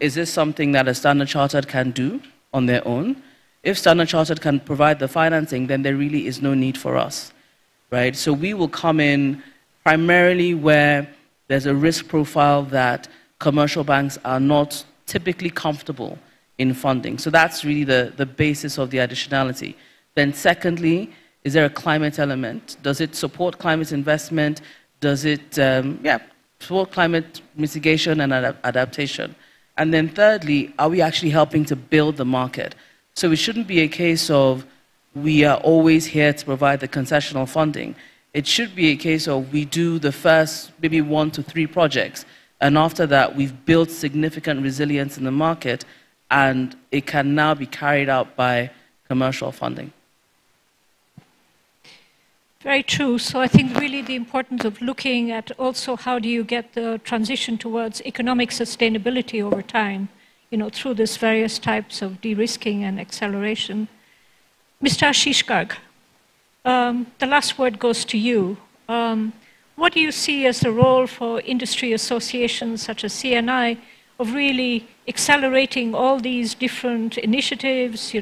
Is this something that a Standard Chartered can do on their own? If Standard Chartered can provide the financing, then there really is no need for us, right? So we will come in primarily where there's a risk profile that commercial banks are not typically comfortable in funding. So that's really the basis of the additionality. Then secondly, is there a climate element? Does it support climate investment? Does it support climate mitigation and adaptation? And then thirdly, are we actually helping to build the market? So it shouldn't be a case of we are always here to provide the concessional funding. It should be a case of we do the first maybe 1 to 3 projects, and after that we've built significant resilience in the market, and it can now be carried out by commercial funding. Very true. So I think really the importance of looking at also how do you get the transition towards economic sustainability over time, through these various types of de-risking and acceleration. Mr. Ashish Garg, the last word goes to you. What do you see as the role for industry associations such as CNI of really accelerating all these different initiatives,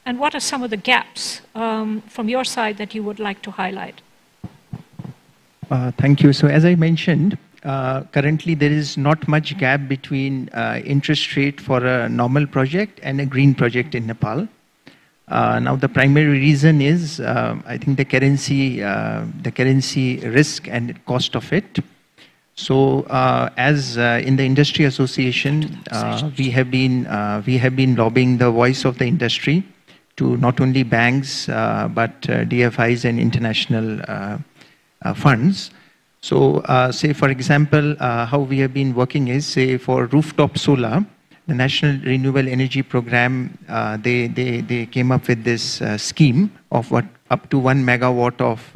and what are some of the gaps from your side that you would like to highlight? Thank you. So as I mentioned, currently there is not much gap between interest rate for a normal project and a green project in Nepal. Now the primary reason is, I think the currency risk and cost of it. So as in the industry association, we have been lobbying the voice of the industry to not only banks, but DFIs and international funds. So say, for example, how we have been working is, say, for rooftop solar, the National Renewable Energy Program, they came up with this scheme of up to 1 megawatt of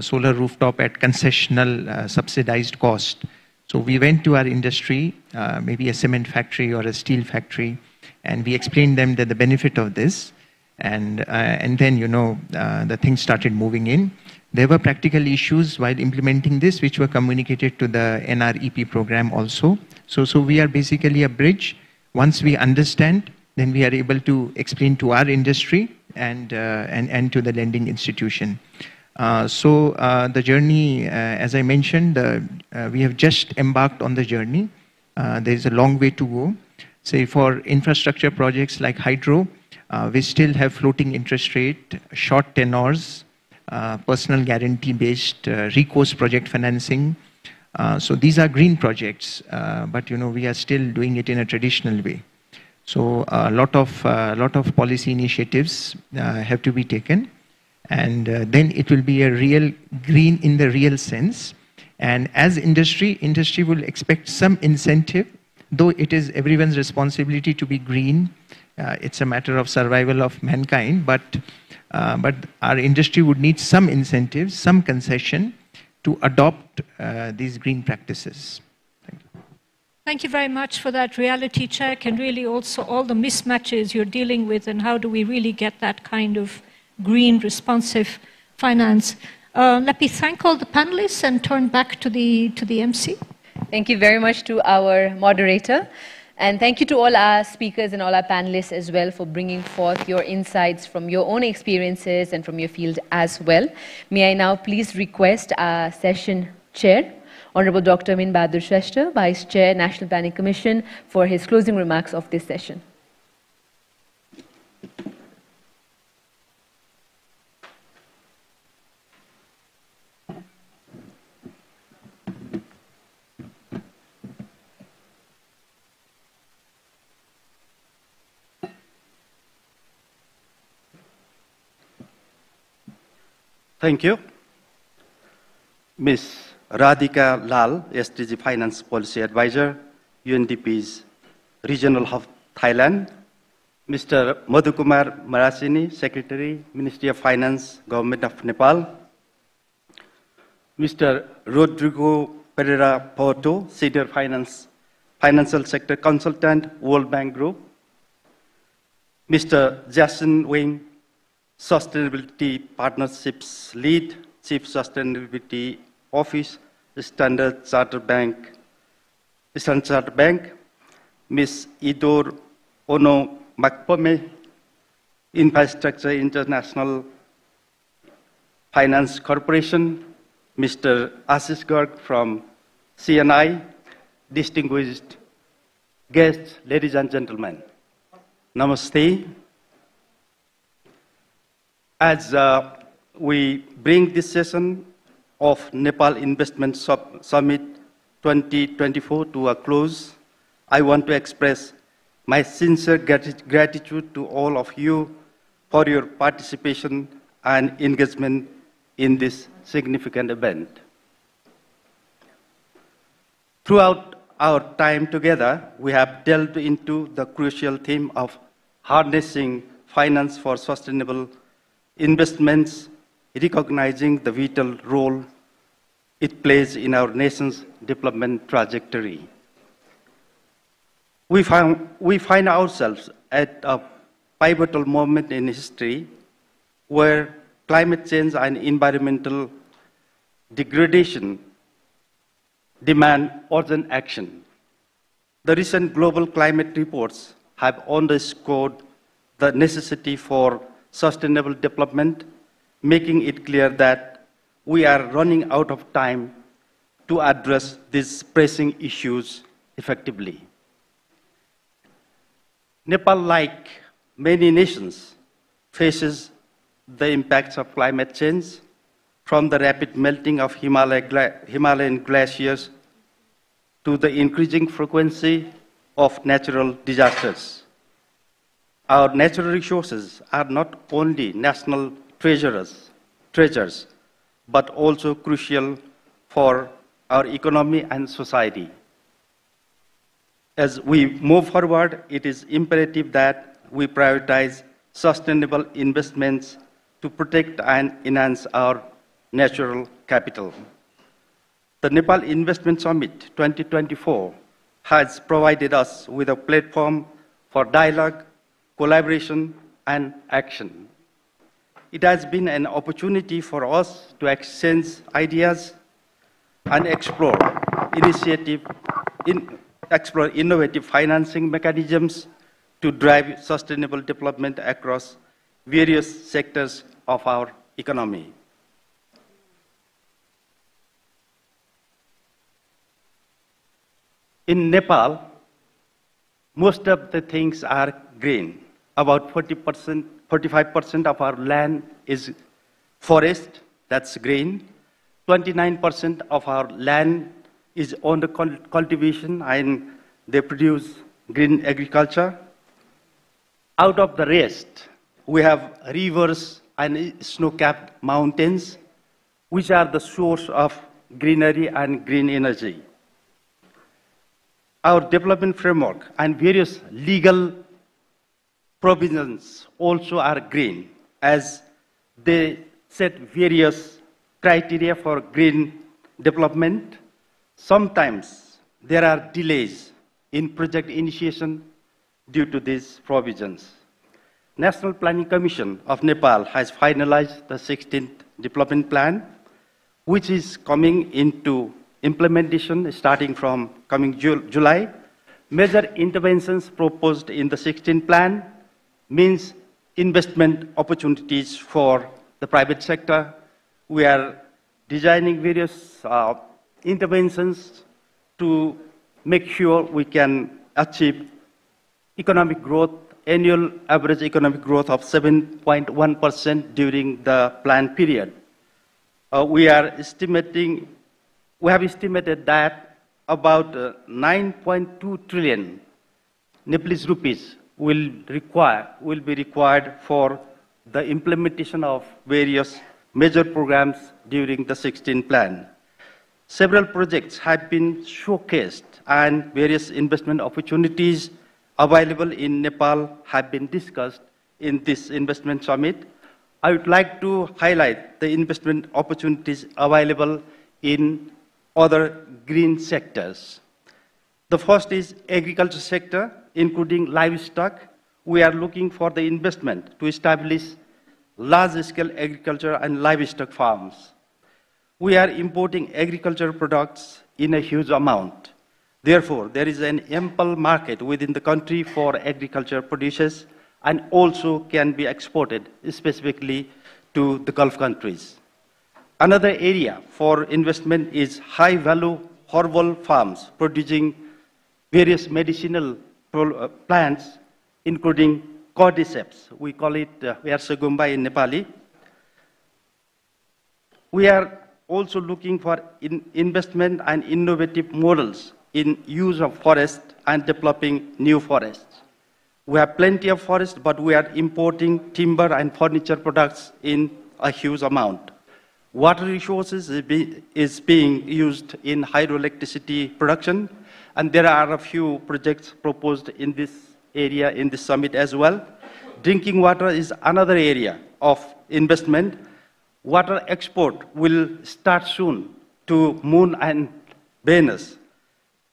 solar rooftop at concessional subsidized cost. So we went to our industry, maybe a cement factory or a steel factory, and we explained them that the benefit of this. And then, the things started moving in. There were practical issues while implementing this, which were communicated to the NREP program also. So we are basically a bridge. Once we understand, then we are able to explain to our industry and to the lending institution. So the journey, as I mentioned, we have just embarked on the journey. There is a long way to go. Say for infrastructure projects like hydro, we still have floating interest rate, short tenors, personal guarantee-based recourse project financing. So these are green projects, but we are still doing it in a traditional way. So a lot of policy initiatives have to be taken, and then it will be a real green in the real sense. And as industry will expect some incentive, though it is everyone's responsibility to be green. It's a matter of survival of mankind, but our industry would need some incentives, some concession to adopt these green practices. Thank you. Thank you very much for that reality check, and really also all the mismatches you're dealing with, and how do we really get that kind of green responsive finance. Let me thank all the panelists and turn back to the MC. Thank you very much to our moderator. And thank you to all our speakers and all our panelists as well for bringing forth your insights from your own experiences and from your field as well. May I now please request our session chair, Honorable Dr. Min Bahadur Shrestha, Vice Chair, National Planning Commission, for his closing remarks of this session. Thank you. Ms. Radhika Lal, SDG Finance Policy Advisor, UNDP's Regional Hub, Thailand. Mr. Madhukumar Marasini, Secretary, Ministry of Finance, Government of Nepal. Mr. Rodrigo Pereira Porto, Senior Financial Sector Consultant, World Bank Group. Mr. Jason Wing, Sustainability Partnerships Lead, Chief Sustainability Office, Standard Chartered Bank. Ms. Idor Ono Makpome, Infrastructure International Finance Corporation. Mr. Ashish Garg from CNI, distinguished guests, ladies and gentlemen. Namaste. As we bring this session of Nepal Investment Summit 2024 to a close, I want to express my sincere gratitude to all of you for your participation and engagement in this significant event. Throughout our time together, we have delved into the crucial theme of harnessing finance for sustainable investments, recognizing the vital role it plays in our nation's development trajectory. We find ourselves at a pivotal moment in history where climate change and environmental degradation demand urgent action. The recent global climate reports have underscored the necessity for sustainable development, making it clear that we are running out of time to address these pressing issues effectively. Nepal, like many nations, faces the impacts of climate change, from the rapid melting of Himalayan glaciers to the increasing frequency of natural disasters. Our natural resources are not only national treasures, but also crucial for our economy and society. As we move forward, it is imperative that we prioritize sustainable investments to protect and enhance our natural capital. The Nepal Investment Summit 2024 has provided us with a platform for dialogue, collaboration, and action. It has been an opportunity for us to exchange ideas and explore innovative financing mechanisms to drive sustainable development across various sectors of our economy. In Nepal, most of the things are green. About 45% of our land is forest, that's green. 29% of our land is under cultivation and they produce green agriculture. Out of the rest, we have rivers and snow-capped mountains, which are the source of greenery and green energy. Our development framework and various legal provisions also are green, as they set various criteria for green development. Sometimes there are delays in project initiation due to these provisions. National Planning Commission of Nepal has finalized the 16th development plan, which is coming into implementation starting from coming July. Major interventions proposed in the 16th plan means investment opportunities for the private sector. We are designing various interventions to make sure we can achieve economic growth, annual average economic growth of 7.1% during the plan period. We have estimated that about 9.2 trillion Nepalese rupees will be required for the implementation of various major programs during the 16th plan. Several projects have been showcased and various investment opportunities available in Nepal have been discussed in this investment summit. I would like to highlight the investment opportunities available in other green sectors. The first is agriculture sector, including livestock. We are looking for the investment to establish large-scale agriculture and livestock farms. We are importing agricultural products in a huge amount. Therefore, there is an ample market within the country for agriculture produces and also can be exported specifically to the Gulf countries. Another area for investment is high-value herbal farms producing various medicinal plants including cordyceps. We call it Versagumba in Nepali. We are also looking for investment and innovative models in use of forest and developing new forests. We have plenty of forest, but we are importing timber and furniture products in a huge amount. Water resources is being used in hydroelectricity production, and there are a few projects proposed in this area in the summit as well. Drinking water is another area of investment. Water export will start soon to Moon and Venus.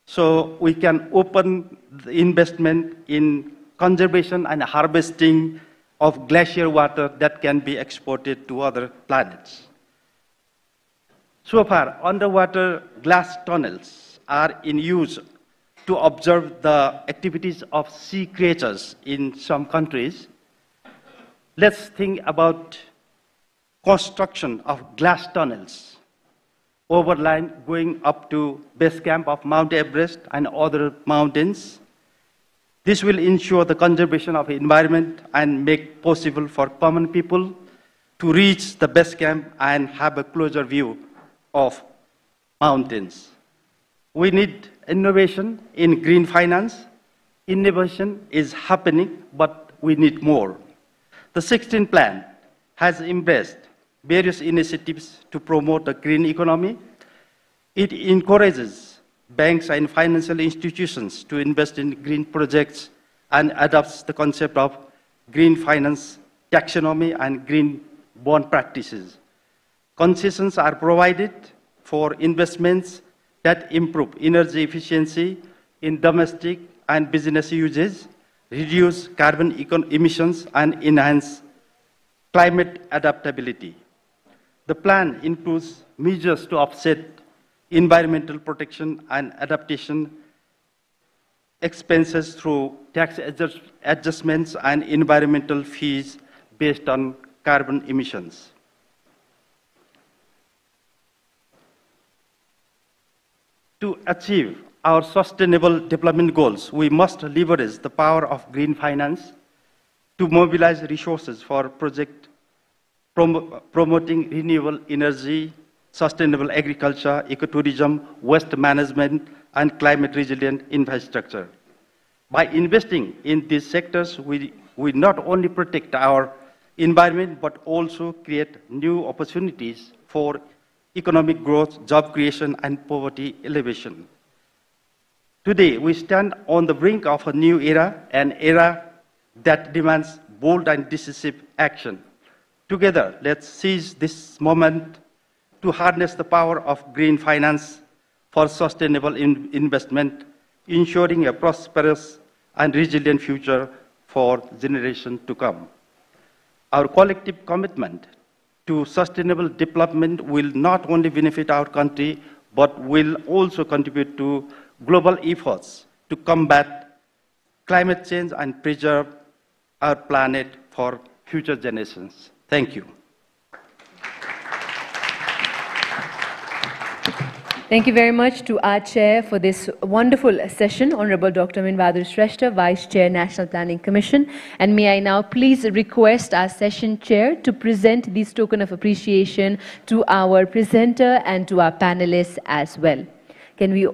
So we can open the investment in conservation and harvesting of glacier water that can be exported to other planets. So far, underwater glass tunnels are in use to observe the activities of sea creatures in some countries. Let's think about construction of glass tunnels overland going up to base camp of Mount Everest and other mountains. This will ensure the conservation of the environment and make possible for common people to reach the base camp and have a closer view of mountains. We need innovation in green finance. Innovation is happening, but we need more. The 16th plan has embraced various initiatives to promote the green economy. It encourages banks and financial institutions to invest in green projects and adopts the concept of green finance taxonomy and green bond practices. Concessions are provided for investments that improve energy efficiency in domestic and business uses, reduce carbon emissions, and enhance climate adaptability. The plan includes measures to offset environmental protection and adaptation expenses through tax adjustments and environmental fees based on carbon emissions. To achieve our sustainable development goals, we must leverage the power of green finance to mobilize resources for projects promoting renewable energy, sustainable agriculture, ecotourism, waste management, and climate-resilient infrastructure. By investing in these sectors, we not only protect our environment, but also create new opportunities for economic growth, job creation, and poverty alleviation. Today, we stand on the brink of a new era, an era that demands bold and decisive action. Together, let's seize this moment to harness the power of green finance for sustainable investment, ensuring a prosperous and resilient future for generations to come. Our collective commitment to sustainable development will not only benefit our country, but will also contribute to global efforts to combat climate change and preserve our planet for future generations. Thank you. Thank you very much to our chair for this wonderful session, Honorable Dr. Min Bahadur Shrestha, Vice Chair, National Planning Commission. And may I now please request our session chair to present this token of appreciation to our presenter and to our panelists as well. Can we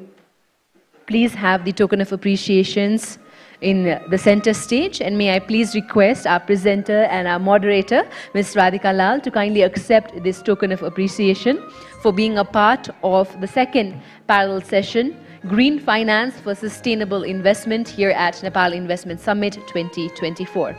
please have the token of appreciations in the center stage, and may I please request our presenter and our moderator, Ms. Radhika Lal, to kindly accept this token of appreciation for being a part of the second parallel session, Green Finance for Sustainable Investment, here at Nepal Investment Summit 2024.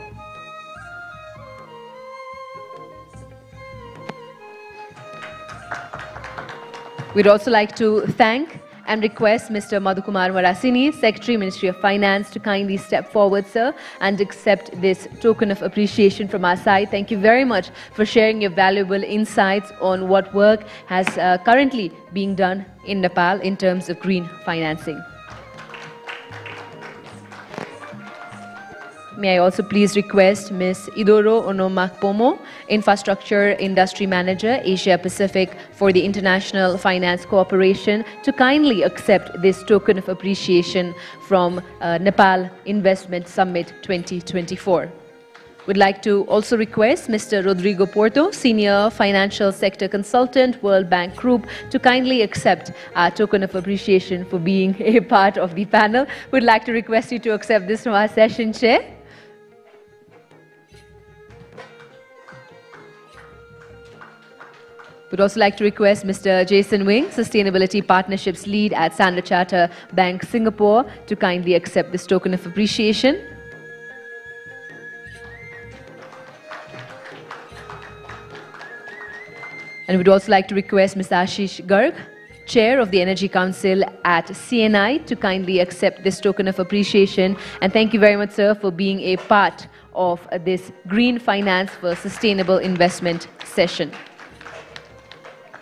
We'd also like to thank and request Mr. Madhukumar Marasini, Secretary, Ministry of Finance, to kindly step forward, sir, and accept this token of appreciation from our side. Thank you very much for sharing your valuable insights on what work has currently being done in Nepal in terms of green financing. May I also please request Ms. Idoro Onomakpomo, Infrastructure Industry Manager, Asia Pacific for the International Finance Cooperation, to kindly accept this token of appreciation from Nepal Investment Summit 2024. Would like to also request Mr. Rodrigo Porto, Senior Financial Sector Consultant, World Bank Group, to kindly accept our token of appreciation for being a part of the panel. Would like to request you to accept this from our session chair. Would also like to request Mr. Jason Wing, Sustainability Partnerships Lead at Standard Chartered Bank Singapore, to kindly accept this token of appreciation. And we'd also like to request Mr. Ashish Garg, Chair of the Energy Council at CNI, to kindly accept this token of appreciation. And thank you very much, sir, for being a part of this Green Finance for Sustainable Investment session.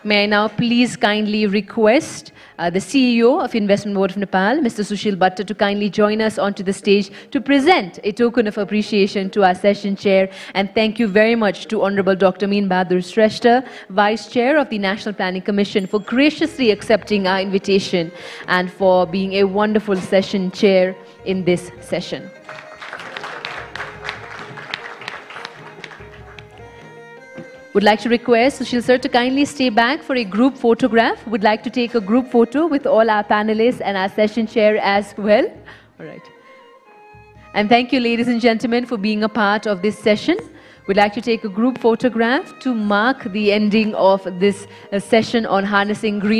May I now please kindly request the CEO of Investment Board of Nepal, Mr. Sushil Bhatta, to kindly join us onto the stage to present a token of appreciation to our session chair. And thank you very much to Honorable Dr. Meen Bahadur Shrestha, Vice Chair of the National Planning Commission, for graciously accepting our invitation and for being a wonderful session chair in this session. Would like to request Sushil sir to kindly stay back for a group photograph. Would like to take a group photo with all our panelists and our session chair as well. All right. And thank you, ladies and gentlemen, for being a part of this session. We'd like to take a group photograph to mark the ending of this session on harnessing green